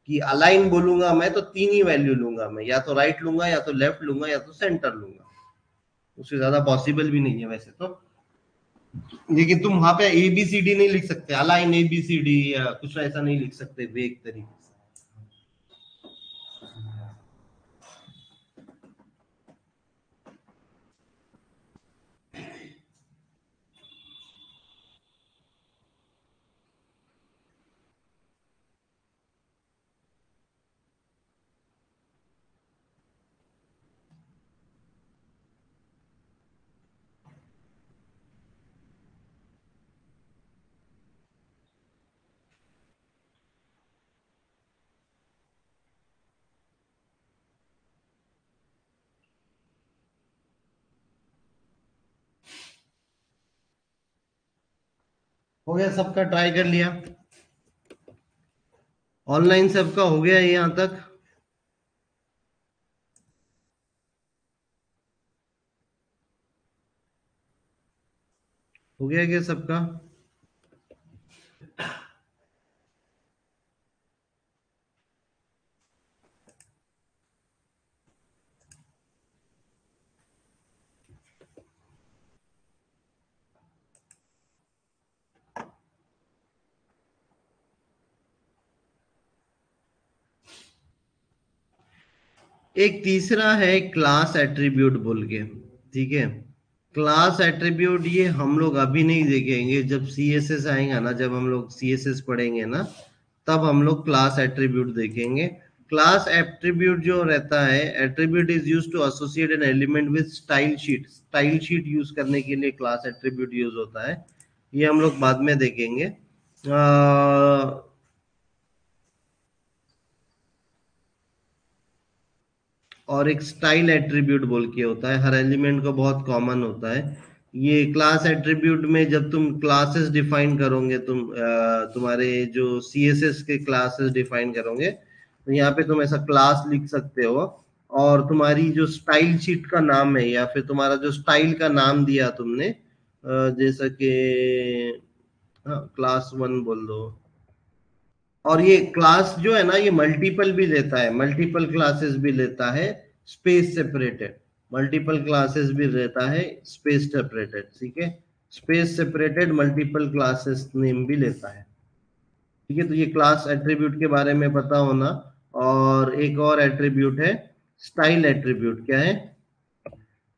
कि अलाइन बोलूंगा मैं तो 3 ही वैल्यू लूंगा मैं, या तो राइट लूंगा, या तो लेफ्ट लूंगा, या तो सेंटर लूंगा। उससे ज्यादा पॉसिबल भी नहीं है वैसे तो। लेकिन तुम वहां पे ABCD नहीं लिख सकते, अलाइन ABCD या कुछ ऐसा नहीं लिख सकते वेग तरीके से। हो गया सबका, ट्राई कर लिया? ऑनलाइन सबका हो गया ये यहाँ तक? हो गया क्या सबका? एक तीसरा है क्लास एट्रीब्यूट बोल के, ठीक है। क्लास एट्रीब्यूट ये हम लोग अभी नहीं देखेंगे, जब CSS आएगा ना, जब हम लोग CSS पढ़ेंगे ना, तब हम लोग क्लास एट्रीब्यूट देखेंगे। क्लास एट्रीब्यूट जो रहता है, attribute is use to associate an element with style sheet. Style sheet use करने के लिए क्लास एट्रीब्यूट यूज होता है, ये हम लोग बाद में देखेंगे। और एक स्टाइल एट्रीब्यूट बोल के होता है, हर एलिमेंट का बहुत कॉमन होता है। ये क्लास एट्रीब्यूट में जब तुम क्लासेस डिफाइन करोगे, तुम्हारे जो CSS के क्लासेस डिफाइन करोगे, तो यहाँ पे तुम ऐसा क्लास लिख सकते हो, और तुम्हारी जो स्टाइल शीट का नाम है, या फिर तुम्हारा जो स्टाइल का नाम दिया तुमने, जैसा कि हाँ क्लास 1 बोल दो, और ये क्लास जो है ना, ये मल्टीपल भी लेता है, मल्टीपल क्लासेस भी लेता है, स्पेस सेपरेटेड, मल्टीपल क्लासेस भी रहता है, स्पेस सेपरेटेड, ठीक है, space separated multiple classes name भी लेता है, ठीक है। तो ये क्लास एट्रीब्यूट के बारे में पता होना। और एक और एट्रीब्यूट है स्टाइल एट्रीब्यूट। क्या है?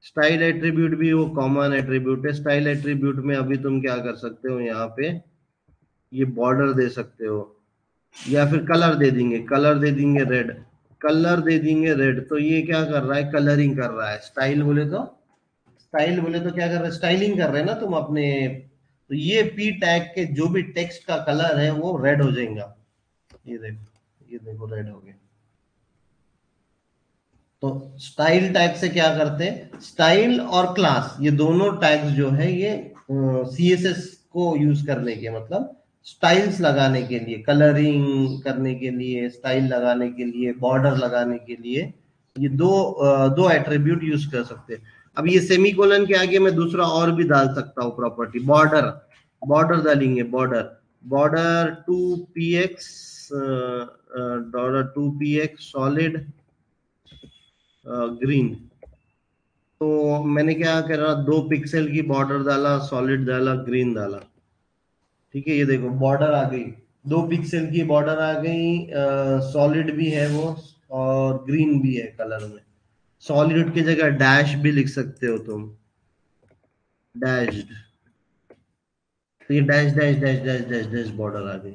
स्टाइल एट्रीब्यूट भी वो कॉमन एट्रीब्यूट है। स्टाइल एट्रीब्यूट में अभी तुम क्या कर सकते हो, यहाँ पे ये बॉर्डर दे सकते हो, या फिर कलर दे देंगे, कलर दे देंगे रेड, कलर दे देंगे रेड। तो ये क्या कर रहा है, कलरिंग कर रहा है। स्टाइल बोले तो, स्टाइल बोले तो क्या कर रहे हैं, स्टाइलिंग कर रहे हैं ना तुम अपने। तो ये पी टैग के जो भी टेक्स्ट का कलर है वो रेड हो जाएगा। ये देखो, ये देखो रेड हो गया। तो स्टाइल टैग से क्या करते हैं, स्टाइल और क्लास ये दोनों टैग्स जो है ये सीएसएस को यूज करने के, मतलब स्टाइल्स लगाने के लिए, कलरिंग करने के लिए, स्टाइल लगाने के लिए, बॉर्डर लगाने के लिए, ये दो एट्रीब्यूट यूज कर सकते हैं। अब ये सेमीकोलन के आगे मैं दूसरा और भी डाल सकता हूँ प्रॉपर्टी, बॉर्डर, बॉर्डर डालेंगे, border, border 2px $2px solid green. तो मैंने क्या करा, 2 पिक्सल की बॉर्डर डाला, सॉलिड डाला, ग्रीन डाला, ठीक है। ये देखो बॉर्डर आ गई, 2 पिक्सल की बॉर्डर आ गई, सॉलिड भी है वो और ग्रीन भी है कलर में। सॉलिड की जगह डैश भी लिख सकते हो तुम, डैश। तो ये dash dash dash dash dash dash border आ गई।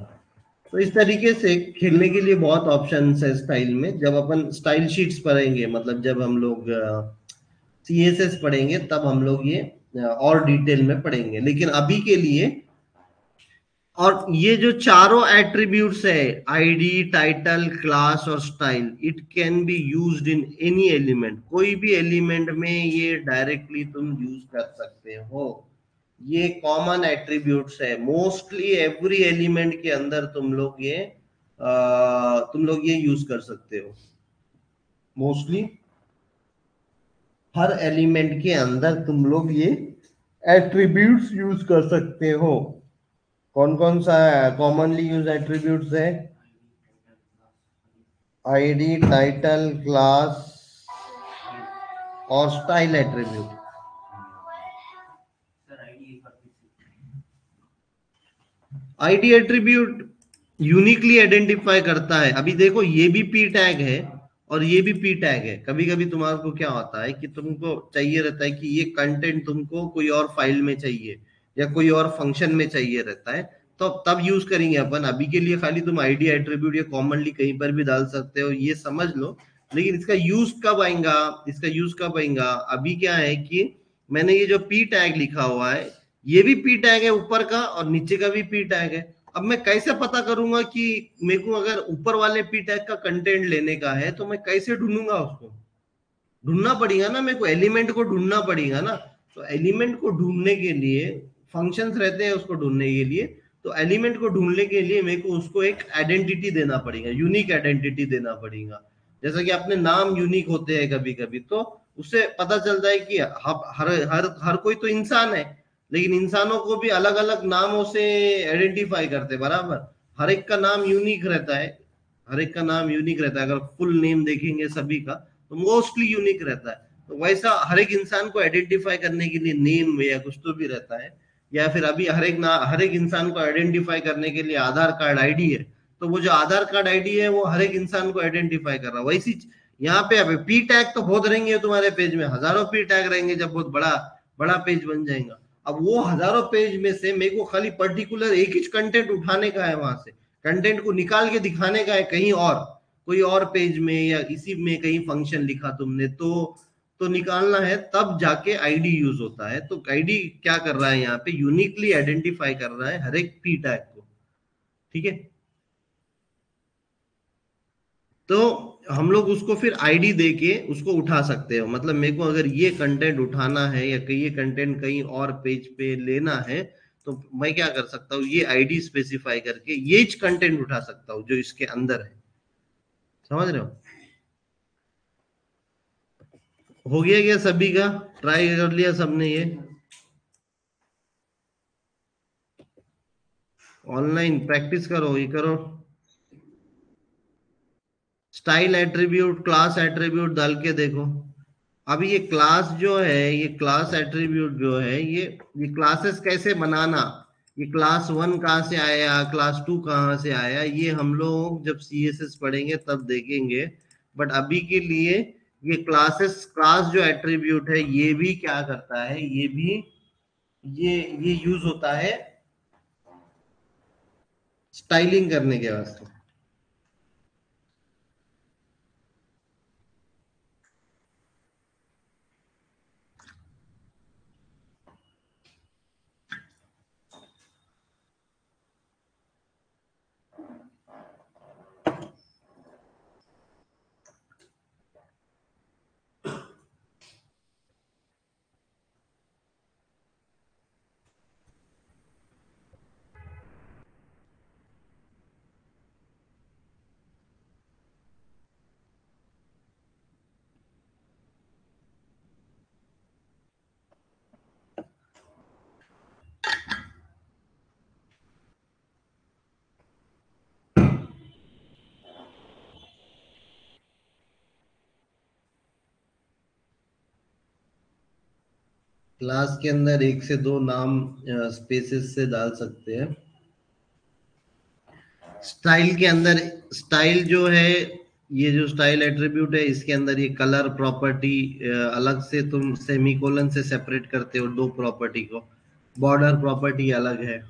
तो इस तरीके से खेलने के लिए बहुत ऑप्शंस है स्टाइल में। जब अपन स्टाइल शीट्स पढ़ेंगे, मतलब जब हम लोग सीएसएस पढ़ेंगे, तब हम लोग ये और डिटेल में पढ़ेंगे। लेकिन अभी के लिए, और ये जो चारों एट्रीब्यूट्स है, आईडी, टाइटल, क्लास और style, it can be used in any element, कोई भी एलिमेंट में ये डायरेक्टली तुम यूज कर सकते हो। ये कॉमन एट्रीब्यूट्स है, मोस्टली एवरी एलिमेंट के अंदर तुम लोग ये यूज कर सकते हो। मोस्टली हर एलिमेंट के अंदर तुम लोग ये एट्रीब्यूट्स यूज कर सकते हो। कौन कौन सा कॉमनली यूज एट्रीब्यूट्स है? आईडी, टाइटल, क्लास और style attribute. ID attribute uniquely identify करता है। अभी देखो ये भी पी टैग है और ये भी पी टैग है। कभी कभी तुम्हारे को क्या होता है कि तुमको चाहिए रहता है कि ये कंटेंट तुमको कोई और फाइल में चाहिए या कोई और फंक्शन में चाहिए रहता है, तो तब यूज करेंगे अपन। अभी के लिए खाली तुम आईडी एट्रीब्यूट या कॉमनली कहीं पर भी डाल सकते हो, ये समझ लो। लेकिन इसका यूज कब आएगा, इसका यूज कब आएगा? अभी क्या है कि मैंने ये जो पी टैग लिखा हुआ है, ये भी पी टैग है ऊपर का और नीचे का भी पी टैग है। अब मैं कैसे पता करूंगा कि मेरे को अगर ऊपर वाले पी टैग का कंटेंट लेने का है, तो मैं कैसे ढूंढूंगा उसको? ढूंढना पड़ेगा ना मेरे को, एलिमेंट को ढूंढना पड़ेगा ना। तो एलिमेंट को ढूंढने के लिए फंक्शंस रहते हैं, उसको ढूंढने के लिए। तो एलिमेंट को ढूंढने के लिए मेरे को उसको एक आइडेंटिटी देना पड़ेगा, यूनिक आइडेंटिटी देना पड़ेगा। जैसा कि अपने नाम यूनिक होते हैं कभी कभी, तो उससे पता चलता है कि हर हर हर कोई तो इंसान है, लेकिन इंसानों को भी अलग अलग नामों से आइडेंटिफाई करते हैं, बराबर। हर एक का नाम यूनिक रहता है, हर एक का नाम यूनिक रहता है। अगर फुल नेम देखेंगे सभी का, तो मोस्टली यूनिक रहता है। तो वैसा हर एक इंसान को आइडेंटिफाई करने के लिए नेम या कुछ तो भी रहता है। या फिर अभी हर एक इंसान को आइडेंटिफाई करने के लिए आधार कार्ड आईडी है। तो वो जो आधार कार्ड आईडी है वो हर एक इंसान को आइडेंटिफाई कर रहा है। वैसी यहाँ पे अब पी टैग तो बहुत रहेंगे तुम्हारे पेज में, हजारों पी टैग रहेंगे जब बहुत बड़ा बड़ा पेज बन जाएगा। अब वो हजारों पेज में से मेरे को खाली पर्टिकुलर एक ही कंटेंट उठाने का है, वहां से कंटेंट को निकाल के दिखाने का है कहीं और, कोई और पेज में या इसी में कहीं फंक्शन लिखा तुमने, तो निकालना है, तब जाके आईडी यूज होता है। तो आईडी क्या कर रहा है, यहाँ पे यूनिकली आइडेंटिफाई कर रहा है हर एक पी टैग को, ठीक है। तो हम लोग उसको फिर आईडी देके उसको उठा सकते हो। मतलब मेरे को अगर ये कंटेंट उठाना है या कहीं ये कंटेंट कहीं और पेज पे लेना है, तो मैं क्या कर सकता हूँ, ये आईडी स्पेसिफाई करके ये कंटेंट उठा सकता हूँ जो इसके अंदर है। समझ रहे हो? हो गया क्या सभी का? ट्राई कर लिया सबने ये? ऑनलाइन प्रैक्टिस करो, ये करो। स्टाइल एट्रीब्यूट, क्लास एट्रीब्यूट डाल के देखो। अभी ये क्लास जो है, ये क्लास एट्रीब्यूट जो है, ये क्लासेस कैसे बनाना, ये क्लास वन कहाँ से आया, क्लास टू कहाँ से आया, ये हम लोग जब सीएसएस पढ़ेंगे तब देखेंगे। बट अभी के लिए ये क्लासेस, क्लास जो एट्रीब्यूट है ये भी क्या करता है, ये भी ये यूज होता है स्टाइलिंग करने के वास्ते। क्लास के अंदर एक से दो नाम स्पेसेस से डाल सकते हैं। स्टाइल के अंदर, स्टाइल जो है, ये जो स्टाइल एट्रीब्यूट है इसके अंदर ये कलर प्रॉपर्टी अलग से तुम सेमीकोलन से सेपरेट करते हो दो प्रॉपर्टी को। बॉर्डर प्रॉपर्टी अलग है।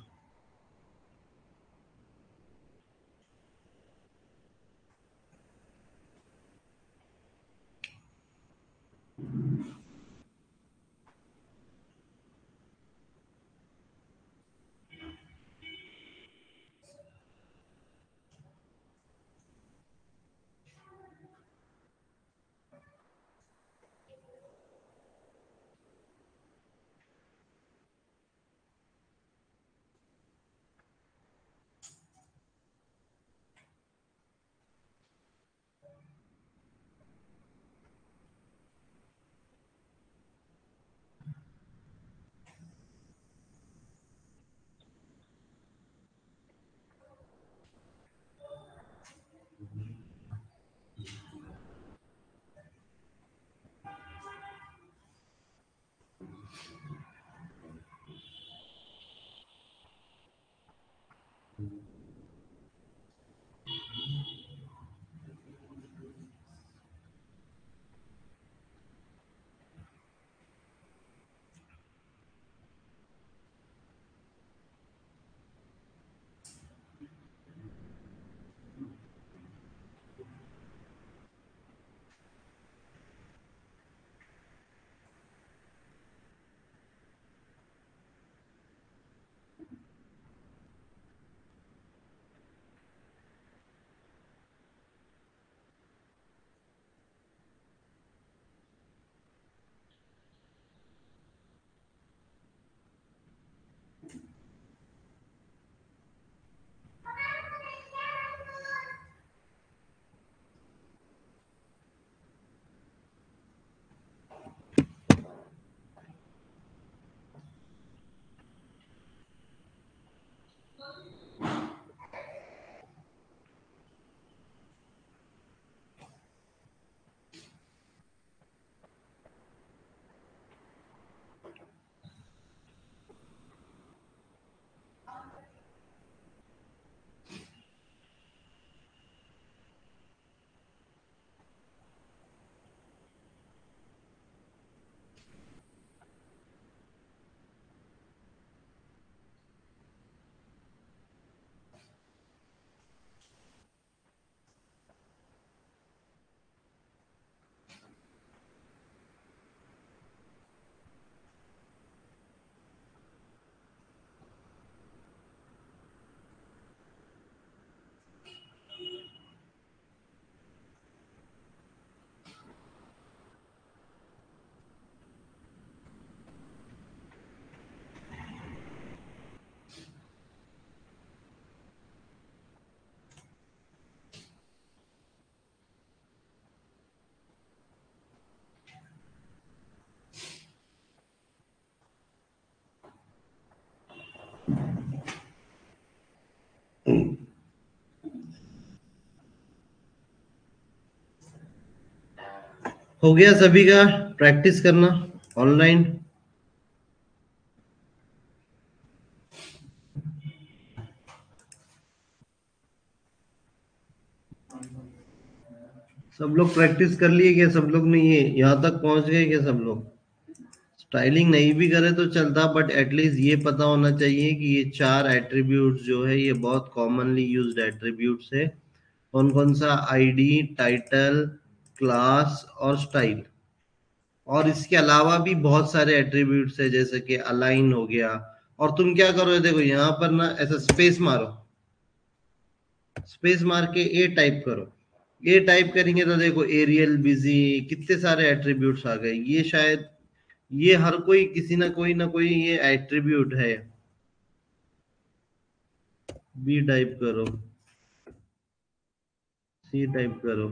हो गया सभी का प्रैक्टिस करना ऑनलाइन? सब लोग प्रैक्टिस कर लिए क्या? सब लोग नहीं है यहाँ तक पहुंच गए क्या सब लोग? स्टाइलिंग नहीं भी करे तो चलता, बट एटलीस्ट ये पता होना चाहिए कि ये चार एट्रीब्यूट्स जो है ये बहुत कॉमनली यूज्ड एट्रीब्यूट्स है। कौन कौन सा? आईडी, टाइटल, क्लास और स्टाइल। और इसके अलावा भी बहुत सारे एट्रीब्यूट्स है, जैसे कि अलाइन हो गया। और तुम क्या करो, देखो यहाँ पर ना ऐसा स्पेस मारो, स्पेस मार के ए टाइप करो। ए टाइप करेंगे तो देखो एरियल, बिजी, कितने सारे एट्रीब्यूट्स आ गए। ये शायद ये हर कोई किसी ना कोई ये एट्रीब्यूट है। बी टाइप करो, सी टाइप करो।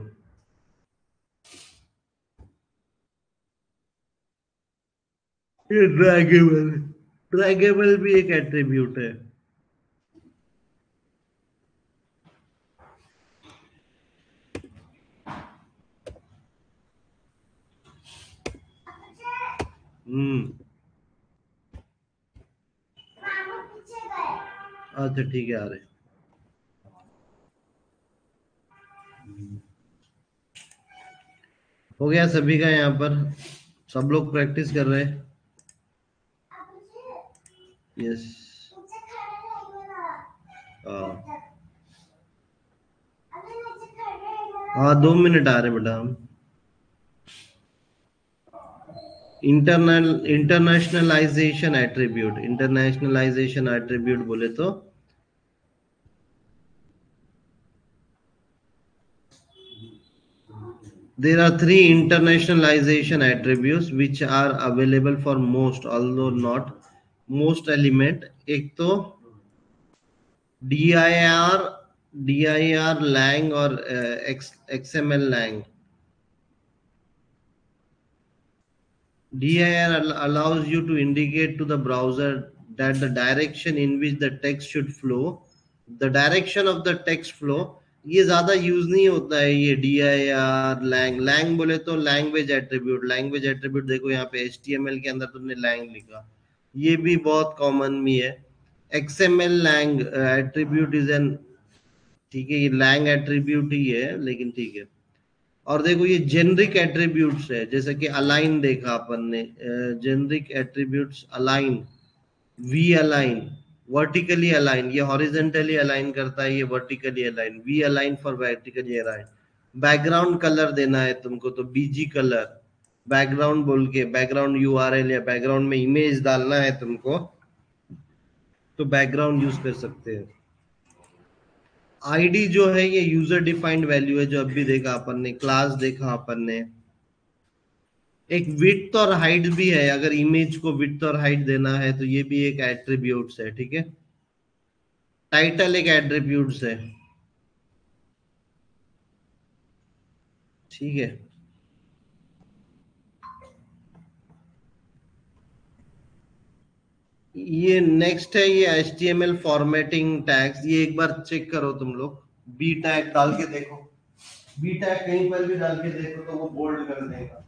ये ड्रैगेबल, ड्रैगेबल भी एक एट्रीब्यूट है। हम्म। अच्छा ठीक है, आ रहे। हो गया सभी का यहाँ पर? सब लोग प्रैक्टिस कर रहे हैं? यस। हाँ हाँ, 2 मिनट आ रहे बेटा हम। इंटरनेशनलाइजेशन एट्रीब्यूट, इंटरनेशनलाइजेशन एट्रीब्यूट बोले तो there are three internationalization attributes which are available for most, although not most element. एक तो dir, dir lang और xml lang. dir allows you to indicate to the browser that the direction in which the text should flow, the direction of the text flow. ये ज्यादा use नहीं होता है ये D I R lang. Lang बोले तो language attribute, language attribute देखो यहाँ पे एच टी एम एल के अंदर तुमने लैंग लिखा, ये भी बहुत कॉमन भी है। XML lang attribute is an, ठीक है, ये लैंग एट्रीब्यूट ही है लेकिन ठीक है। और देखो ये जेनरिक एट्रीब्यूट्स है, जैसे कि अलाइन देखा अपन ने, generic attributes align, V align, vertically align, ये हॉरिजेंटली अलाइन करता है, ये vertically align, V align for vertically align. Background colour देना है तुमको तो बीजी कलर, बैकग्राउंड बोल के बैकग्राउंड यूआरएल या बैकग्राउंड में इमेज डालना है तुमको तो बैकग्राउंड यूज कर सकते हैं। आईडी जो है ये यूजर डिफाइंड वैल्यू है, जो अभी देखा अपन ने, क्लास देखा अपन ने। एक विड्थ और हाइट भी है, अगर इमेज को विड्थ और हाइट देना है तो ये भी एक एट्रीब्यूट्स है, ठीक है। टाइटल एक एट्रीब्यूट्स है, ठीक है। ये नेक्स्ट है, ये HTML फॉर्मेटिंग टैग्स, ये एक बार चेक करो तुम लोग। बी टैग डाल के देखो, बी टैग कहीं पर भी डाल के देखो तो वो बोल्ड कर देगा।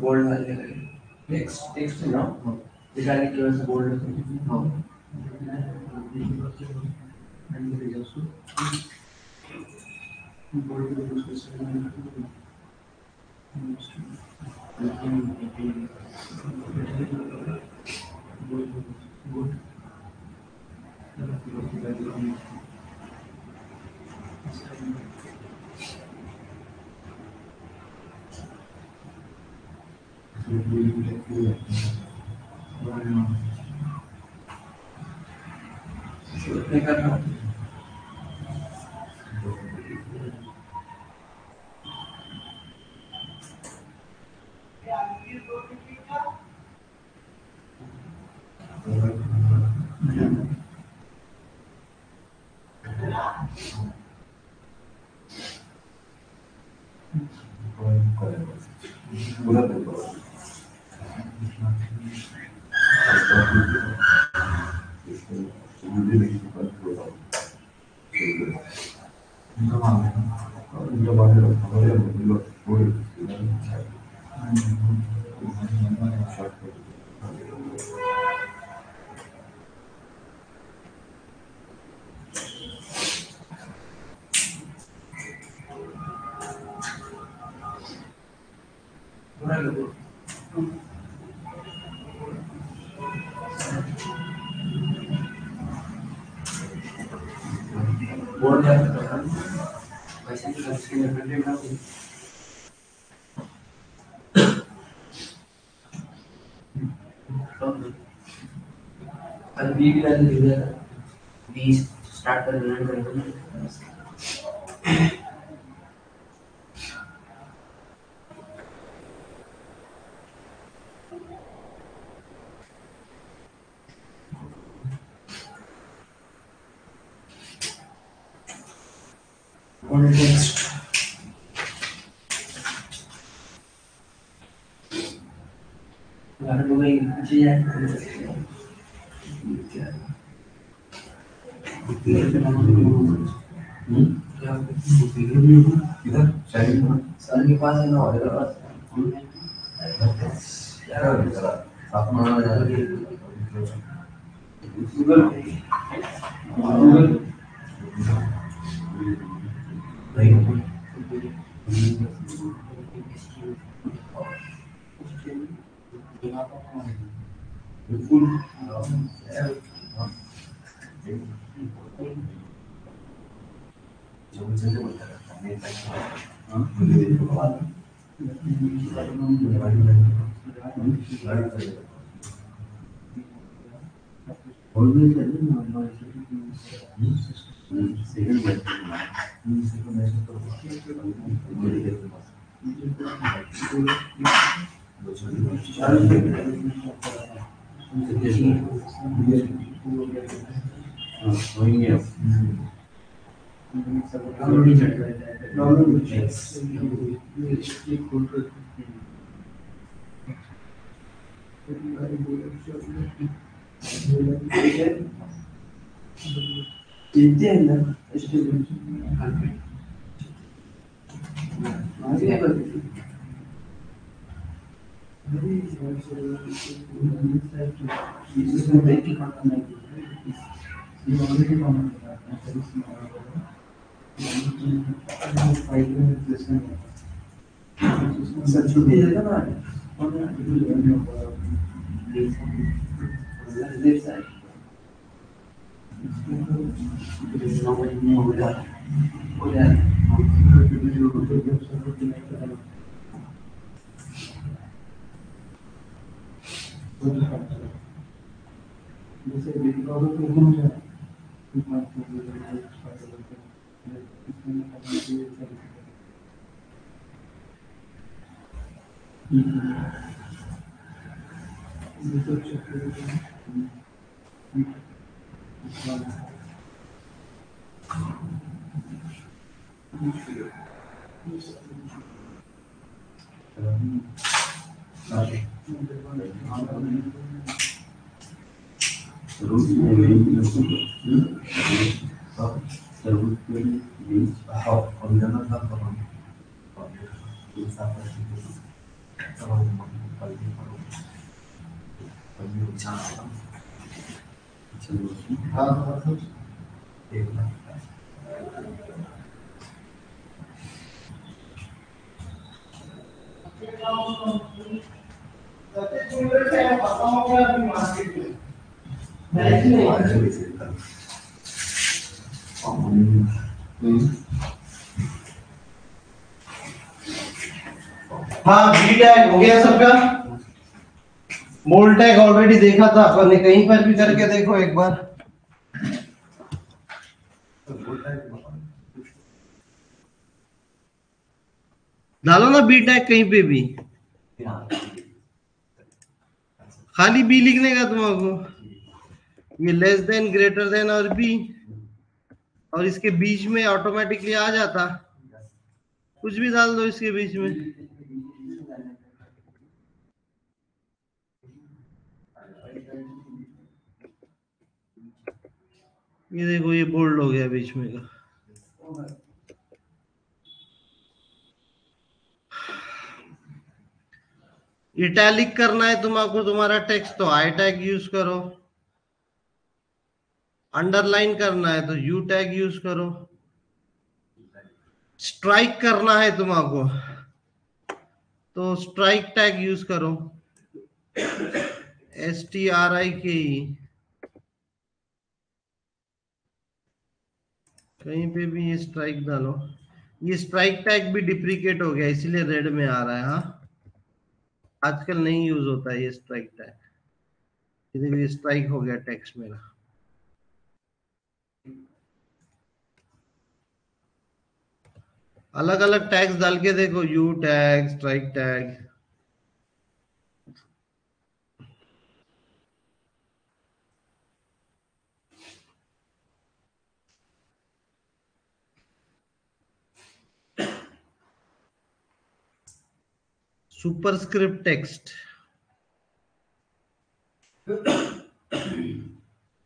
बोल्ड वाले टेक्स्ट टेक्स्ट ना दिखाने की वजह से बोल्ड हाँ बोल्ड वैसे ही उसके में अभी भी वाले दिया 20 स्टार्ट कर रहे on text लाडू भाई पीछे जाए इधर सर के पास है ना और गूगल गूगल बिल्कुल छुट्टी देगा ना लेफ्ट साइड हो जाएगा हाँ बी टैग हो गया सबका मोल टैग ऑलरेडी देखा था अपन ने कहीं पर भी करके देखो एक बार डालो ना बी टैग कहीं पे भी खाली बी लिखने का तुमको ये लेस देन ग्रेटर देन और बी और इसके बीच में ऑटोमेटिकली आ जाता कुछ भी डाल दो इसके बीच में ये देखो ये बोल्ड हो गया बीच में का इटैलिक करना है तुमको तुम्हारा टेक्स्ट तो आई टैग यूज करो अंडरलाइन करना है तो यू टैग यूज करो स्ट्राइक करना है तुमको तो स्ट्राइक टैग यूज करो STRIKE कहीं पे भी ये स्ट्राइक डालो ये स्ट्राइक टैग भी डिप्रिकेट हो गया इसीलिए रेड में आ रहा है हाँ आजकल नहीं यूज होता है ये स्ट्राइक टैग इधर स्ट्राइक हो गया टेक्स्ट मेरा अलग अलग टैग्स डाल के देखो you tag strike tag superscript text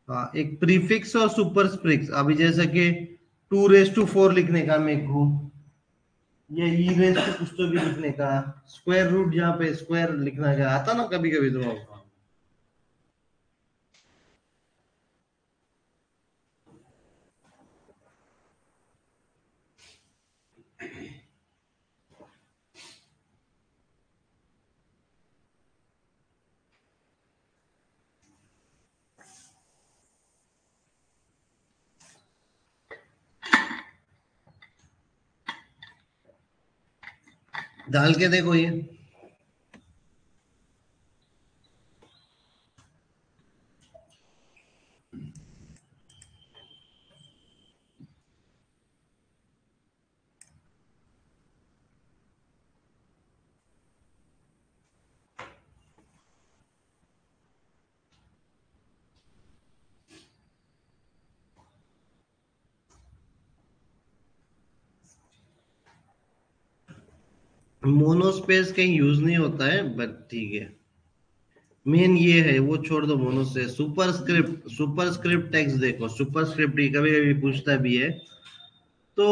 हाँ एक प्रीफिक्स और सुपरस्क्रिप्ट अभी जैसे कि 2⁴ लिखने का मेरे को ये e कुछ तो भी लिखने का स्क्वायर रूट जहाँ पे स्क्वायर लिखना का आता ना कभी कभी तुम्हारा डाल के देखो ये मोनोस्पेस कहीं यूज नहीं होता है बट ठीक है मेन ये है वो छोड़ दो मोनोस्पेस सुपरस्क्रिप्ट टेक्स्ट देखो सुपरस्क्रिप्ट कभी कभी पूछता भी है तो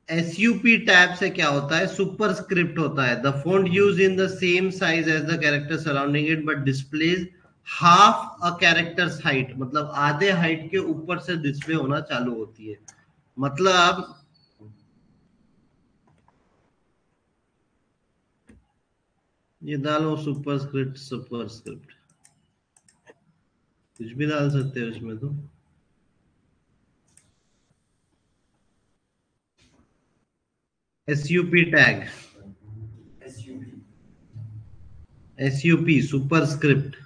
SUP टैब से क्या होता है सुपरस्क्रिप्ट होता है the font use in the same size as the character surrounding it but displays half a characters height मतलब आधे हाइट के ऊपर से डिस्प्ले होना चालू होती है मतलब ये डालो सुपर स्क्रिप्ट कुछ भी डाल सकते हो इसमें तो। SUP tag, SUP super script.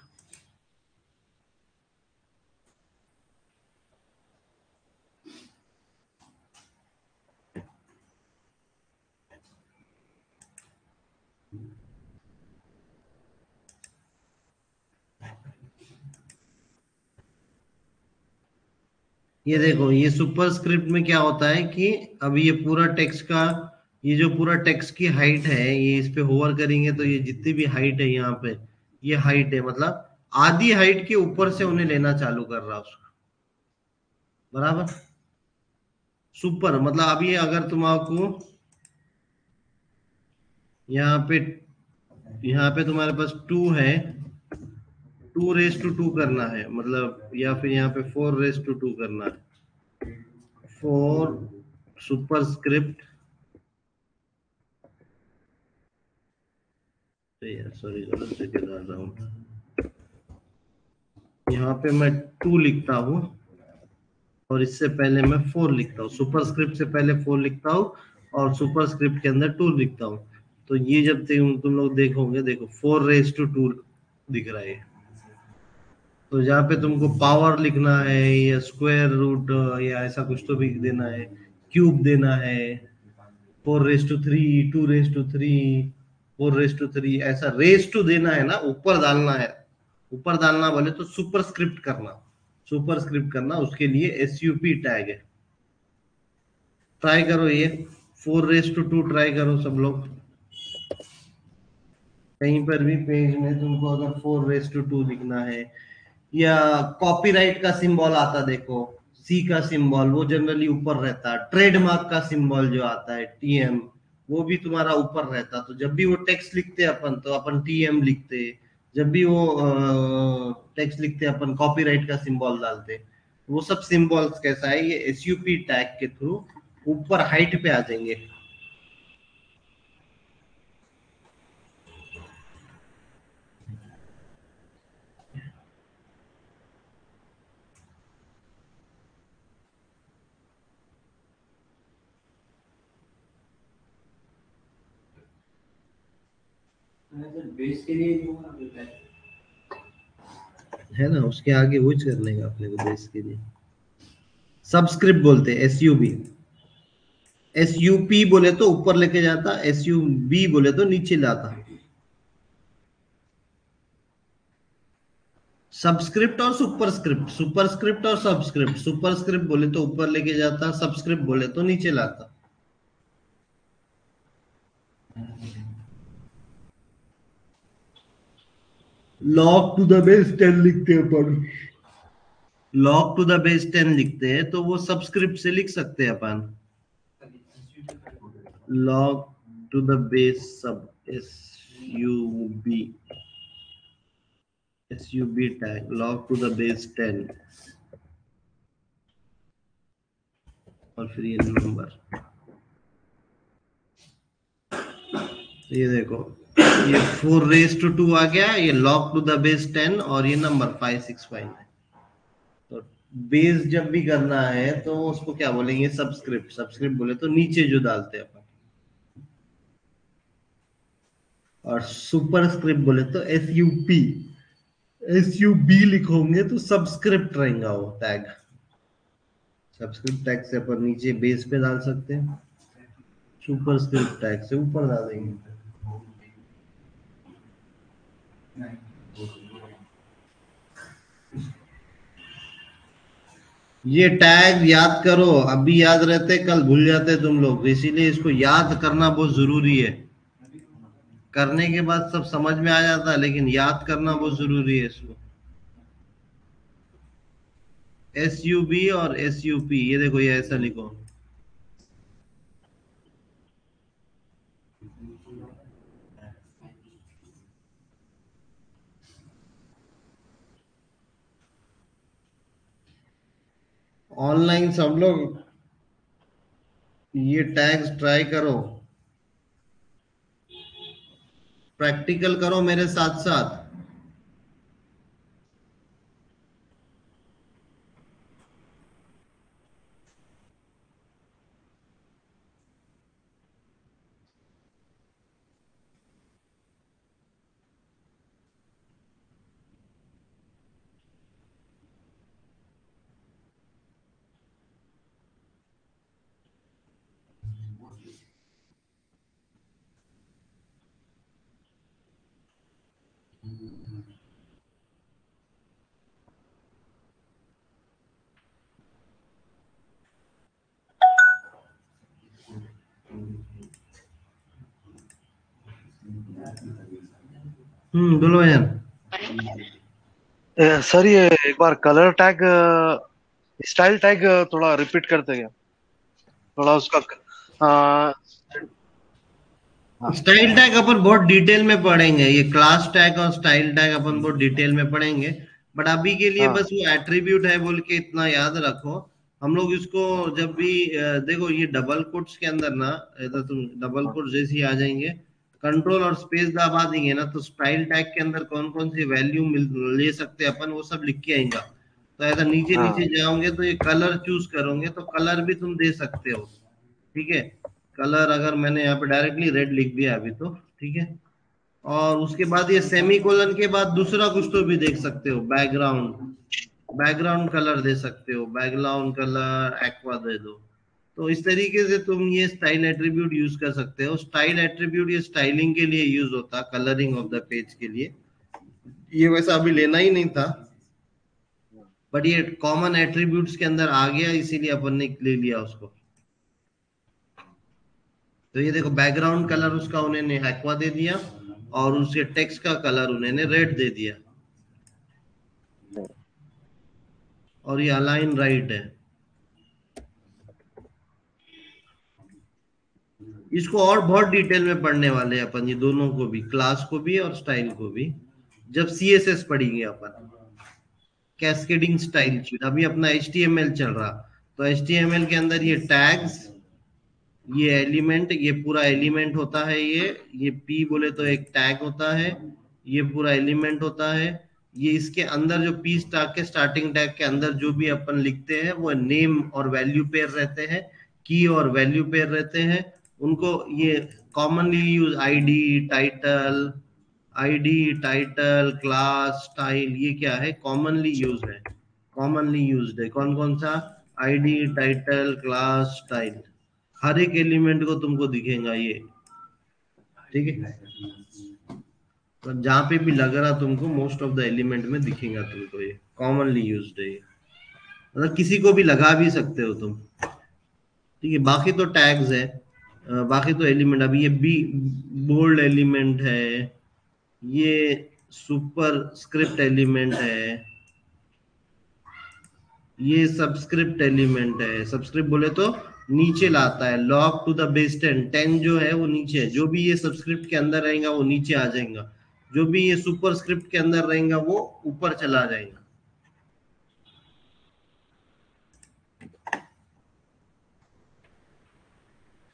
ये देखो, ये सुपर स्क्रिप्ट में क्या होता है कि अभी ये पूरा टेक्स्ट का, ये जो पूरा टेक्स्ट की हाइट है, ये इस पे होवर करेंगे तो ये जितनी भी हाइट है यहाँ पे, ये हाइट है, मतलब आधी हाइट के ऊपर से उन्हें लेना चालू कर रहा है उसको, बराबर। सुपर मतलब अभी अगर तुमको यहाँ पे, यहाँ पे तुम्हारे पास टू है, 2 रेस टू 2 करना है मतलब, या फिर यहाँ पे 4 रेस टू 2 करना है, 4 सुपर स्क्रिप्ट, सॉरी गलत जगह डाल रहा हूँ, यहाँ पे मैं 2 लिखता हूँ और इससे पहले मैं 4 लिखता हूँ, सुपर स्क्रिप्ट से पहले 4 लिखता हूँ और सुपर स्क्रिप्ट के अंदर 2 लिखता हूँ। तो ये जब तुम लोग देखोगे, देखो 4 रेस टू 2 दिख रहा है। तो जहाँ पे तुमको पावर लिखना है या स्क्वायर रूट या ऐसा कुछ तो भी देना है, क्यूब देना है, 4 raise to 3, 2 raise to 3, 4 raise to 3, ऐसा रेस टू देना है ना, ऊपर डालना है। ऊपर डालना बोले तो सुपर स्क्रिप्ट करना, सुपर स्क्रिप्ट करना, उसके लिए SUP टैग है। ट्राई करो ये 4 रेस टू 2 ट्राई करो सब लोग, कहीं पर भी पेज में तुमको अगर 4 रेस टू 2 लिखना है, या कॉपीराइट का सिंबल आता देखो, सी का सिंबल वो जनरली ऊपर रहता है, ट्रेडमार्क का सिंबल जो आता है TM, वो भी तुम्हारा ऊपर रहता। तो जब भी वो टेक्स्ट लिखते अपन तो अपन TM लिखते, जब भी वो टेक्स्ट लिखते अपन कॉपीराइट का सिंबल डालते। वो सब सिंबल्स कैसा है, ये SUP टैग के थ्रू ऊपर हाइट पे आ जाएंगे। बेस के लिए जो देता है है ना, उसके आगे वो करने का अपने को बेस के लिए सबस्क्रिप्ट बोलते हैं, SUP बोले तो ऊपर लेके जाता, SUB बोले तो नीचे लाता। सबस्क्रिप्ट और सुपरस्क्रिप्ट, सुपरस्क्रिप्ट और सबस्क्रिप्ट, सुपरस्क्रिप्ट बोले तो ऊपर लेके जाता, सबस्क्रिप्ट बोले तो नीचे लाता। लॉग टू द बेस 10 लिखते हैं अपन, लॉग टू द बेस 10 लिखते हैं तो वो सबस्क्रिप्ट से लिख सकते हैं अपन, लॉग टू द बेस सब, SUB, SUB tag log to the base 10, और फिर ये नंबर, तो ये देखो, ये 4 रेस टू 2 आ गया, ये लॉग टू द बेस 10 और ये नंबर 565 है। तो बेस जब भी करना है तो उसको क्या बोलेंगे, सबस्क्रिप्ट, सबस्क्रिप्ट बोले तो नीचे जो डालते हैं अपन, और सुपर स्क्रिप्ट बोले तो SUP, SUB लिखोगे तो सबस्क्रिप्ट रहेगा वो टैग, सबस्क्रिप्ट टैग से अपन नीचे बेस पे डाल सकते हैं, सुपर स्क्रिप्ट टैग से ऊपर डाल देंगे। ये टैग याद करो, अभी याद रहते कल भूल जाते तुम लोग, इसीलिए इसको याद करना बहुत जरूरी है। करने के बाद सब समझ में आ जाता है, लेकिन याद करना बहुत जरूरी है इसको। SUB और SUP, ये देखो ये ऐसा लिखो, ऑनलाइन सब लोग ये टैग्स ट्राई करो, प्रैक्टिकल करो मेरे साथ साथ। बोलो भैया। सर ये एक बार कलर टैग स्टाइल टैग थोड़ा रिपीट करते क्या? थोड़ा उसका अ, हाँ स्टाइल टैग अपन बहुत डिटेल में पढ़ेंगे, ये क्लास टैग और स्टाइल टैग अपन बहुत डिटेल में पढ़ेंगे। बट अभी के लिए हाँ बस वो एट्रीब्यूट है बोल के इतना याद रखो। हम लोग इसको जब भी देखो ये डबल कोट्स के अंदर ना, ऐसा तुम डबल हाँ कोट्स जैसे ही आ जाएंगे, कंट्रोल और स्पेस दबा देंगे ना, तो स्टाइल टैग के अंदर कौन कौन सी वैल्यू ले सकते हैं अपन, वो सब लिख के आएगा। तो ऐसा नीचे नीचे हाँ जाओगे तो ये कलर चूज करोगे तो कलर भी तुम दे सकते हो। ठीक है। कलर अगर मैंने यहाँ पे डायरेक्टली रेड लिख दिया अभी तो ठीक है। और उसके बाद ये सेमीकोलन के बाद दूसरा कुछ तो भी देख सकते हो, बैकग्राउंड। बैकग्राउंड कलर दे सकते हो, बैकग्राउंड कलर एक्वा दे दो। तो इस तरीके से तुम ये स्टाइल एट्रीब्यूट यूज कर सकते हो। स्टाइल एट्रीब्यूट ये स्टाइलिंग के लिए यूज होता है, कलरिंग ऑफ द पेज के लिए। ये वैसा अभी लेना ही नहीं था, बट ये कॉमन एट्रीब्यूट्स के अंदर आ गया, इसीलिए अपन ने ले लिया उसको। तो ये देखो बैकग्राउंड कलर उसका उन्होंने एक्वा दे दिया, और उसके टेक्स्ट का कलर उन्होंने रेड दे दिया, और ये अलाइन राइट है। इसको और बहुत डिटेल में पढ़ने वाले हैं अपन, ये दोनों को भी, क्लास को भी और स्टाइल को भी, जब सीएसएस पढ़ेंगे अपन। कैस्केडिंग स्टाइल अभी अपना एचटीएमएल चल रहा, तो एचटीएमएल के अंदर ये टैग्स, ये एलिमेंट, ये पूरा एलिमेंट होता है, ये पी बोले तो एक टैग होता है, ये पूरा एलिमेंट होता है। ये इसके अंदर जो पी स्टार के स्टार्टिंग टैग के अंदर जो भी अपन लिखते हैं वो नेम और वैल्यू पेयर रहते हैं, की और वैल्यू पेयर रहते हैं। उनको ये commonly use ID title class style, ये क्या है, कॉमनली यूज है। कॉमनली यूज्ड है कौन कौन सा, आईडी टाइटल क्लास स्टाइल, हर एक एलिमेंट को तुमको दिखेगा ये। ठीक है। तो जहां पे भी लग रहा तुमको, मोस्ट ऑफ द एलिमेंट में दिखेगा तुमको, ये कॉमनली यूज्ड है ये। मतलब किसी को भी लगा भी सकते हो तुम। ठीक है। बाकी तो टैग्स है, बाकी तो एलिमेंट, अभी ये बी बोल्ड एलिमेंट है, ये सुपर स्क्रिप्ट एलिमेंट है, ये सबस्क्रिप्ट एलिमेंट है। सबस्क्रिप्ट बोले तो नीचे लाता है, लॉग टू द बेस 10 जो है वो नीचे है, जो भी ये सबस्क्रिप्ट के अंदर रहेगा वो नीचे आ जाएगा, जो भी ये सुपर स्क्रिप्ट के अंदर रहेगा वो ऊपर चला जाएगा।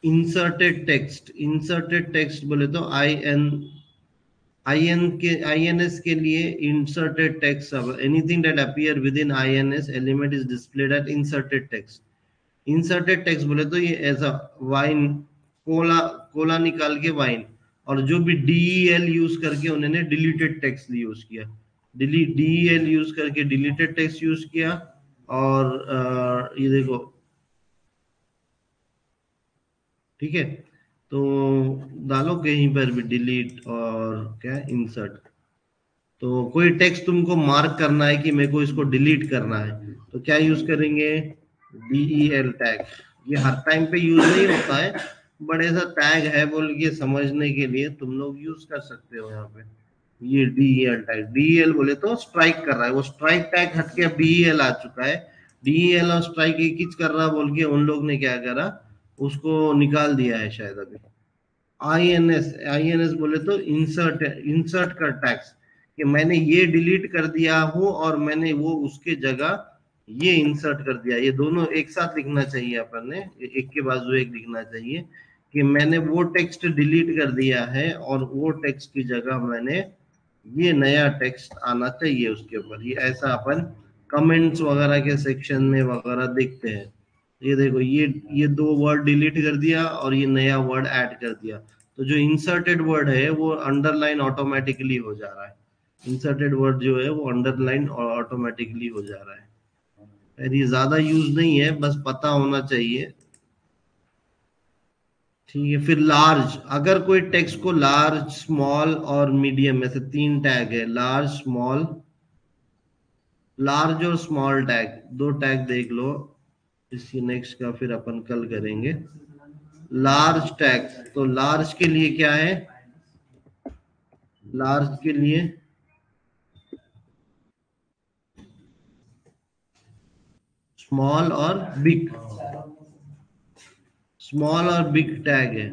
इंसर्टेड टेक्स्ट बोले तो INS के लिए inserted text, anything that appear with in INS element is displayed eight inserted text. Inserted text बोले तो ये ऐसा वाइन, कोला, कोला निकाल के वाइन, और जो भी DEL यूज करके उन्होंने डिलीटेड टेक्स्ट यूज किया, DEL यूज करके डिलीटेड टेक्स्ट यूज किया। और ये देखो, ठीक है। तो डालो कहीं पर भी डिलीट और क्या इंसर्ट। तो कोई टेक्स्ट तुमको मार्क करना है कि मेरे को इसको डिलीट करना है, तो क्या यूज करेंगे, DEL टैग। ये हर टाइम पे यूज नहीं होता है, बट ऐसा टैग है बोल के समझने के लिए तुम लोग यूज कर सकते हो यहाँ पे। ये DEL टैग, DEL बोले तो स्ट्राइक कर रहा है, वो स्ट्राइक टैग हट के अब DEL आ चुका है। DEL और स्ट्राइक एक ही कर रहा बोल के उन लोग ने क्या करा, उसको निकाल दिया है शायद अभी। INS बोले तो इंसर्ट कर टैग्स, कि मैंने ये डिलीट कर दिया हूं और मैंने वो उसके जगह ये इंसर्ट कर दिया। ये दोनों एक साथ लिखना चाहिए अपन ने, एक के बाजू एक लिखना चाहिए। कि मैंने वो टेक्स्ट डिलीट कर दिया है और वो टेक्स्ट की जगह मैंने ये नया टेक्स्ट आना चाहिए उसके ऊपर। ये ऐसा अपन कमेंट्स वगैरह के सेक्शन में वगैरह देखते हैं। ये देखो, ये दो वर्ड डिलीट कर दिया और ये नया वर्ड ऐड कर दिया, तो जो इंसर्टेड वर्ड है वो अंडरलाइन ऑटोमेटिकली हो जा रहा है। इंसर्टेड वर्ड जो है वो अंडरलाइन ऑटोमेटिकली हो जा रहा है। ये ज्यादा यूज नहीं है, बस पता होना चाहिए। ठीक है, फिर लार्ज, अगर कोई टेक्स्ट को लार्ज, स्मॉल और मीडियम में से तीन टैग है, लार्ज, स्मॉल, लार्ज और स्मॉल टैग, दो टैग देख लो। इसकी नेक्स्ट का फिर अपन कल करेंगे। लार्ज टैग, तो लार्ज के लिए क्या है? लार्ज के लिए स्मॉल और बिग, स्मॉल और बिग टैग है।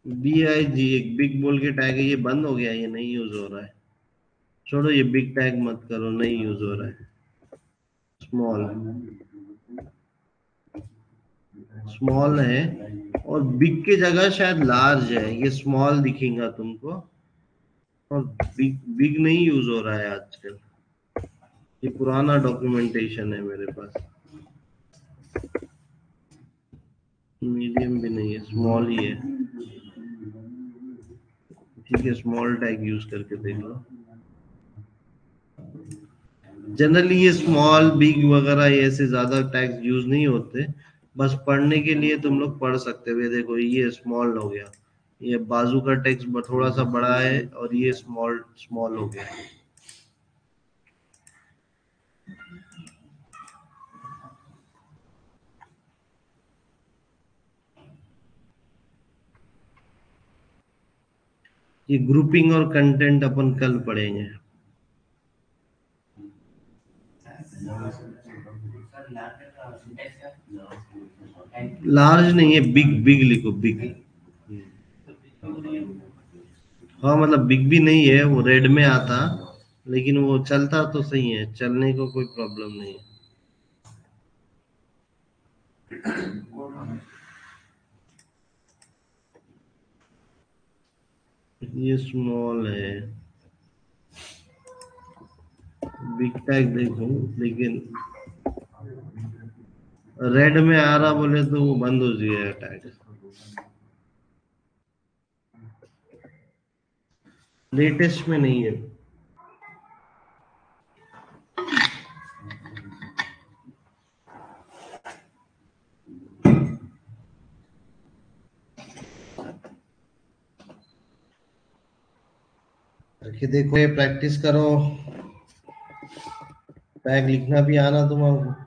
BIG एक बिग बोल के टैग है, ये बंद हो गया, ये नहीं यूज हो रहा है। छोड़ो, ये बिग टैग मत करो, नहीं यूज हो रहा है। स्मॉल, स्मॉल है, और बिग की जगह शायद लार्ज है, ये स्मॉल दिखेगा तुमको, और बिग बिग नहीं यूज हो रहा है आजकल। ये पुराना डॉक्यूमेंटेशन है मेरे पास। मीडियम भी नहीं है, स्मॉल ही है। ठीक है, स्मॉल टैग यूज करके देख लो। जनरली ये स्मॉल, बिग वगैरह ये ऐसे ज्यादा टैग्स यूज नहीं होते, बस पढ़ने के लिए तुम लोग पढ़ सकते हो। ये देखो, ये स्मॉल हो गया, ये बाजू का टेक्स्ट थोड़ा सा बड़ा है, और ये स्मॉल स्मॉल हो गया। ये ग्रुपिंग और कंटेंट अपन कल पढ़ेंगे। लार्ज नहीं है, बिग, बिग लिखो, बिग। हाँ, मतलब बिग भी नहीं है, वो रेड में आता, लेकिन वो चलता तो सही है, चलने को कोई प्रॉब्लम नहीं है। ये स्मॉल है, बिग टैग देखो, लेकिन रेड में आ रहा बोले तो वो बंद हो जाएगा टैग। लेटेस्ट में नहीं है। करके देखो, ये प्रैक्टिस करो, टैग लिखना भी आना तुम्हारा।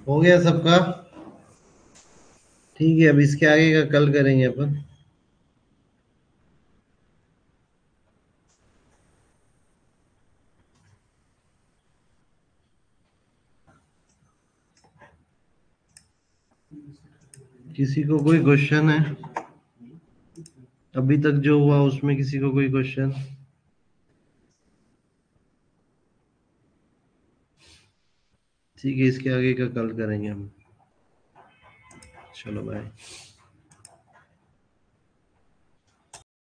हो गया सबका? ठीक है, अब इसके आगे का कल करेंगे अपन। किसी को कोई क्वेश्चन है? अभी तक जो हुआ उसमें किसी को कोई क्वेश्चन? ठीक है, इसके आगे का कल करेंगे हम। चलो बाय।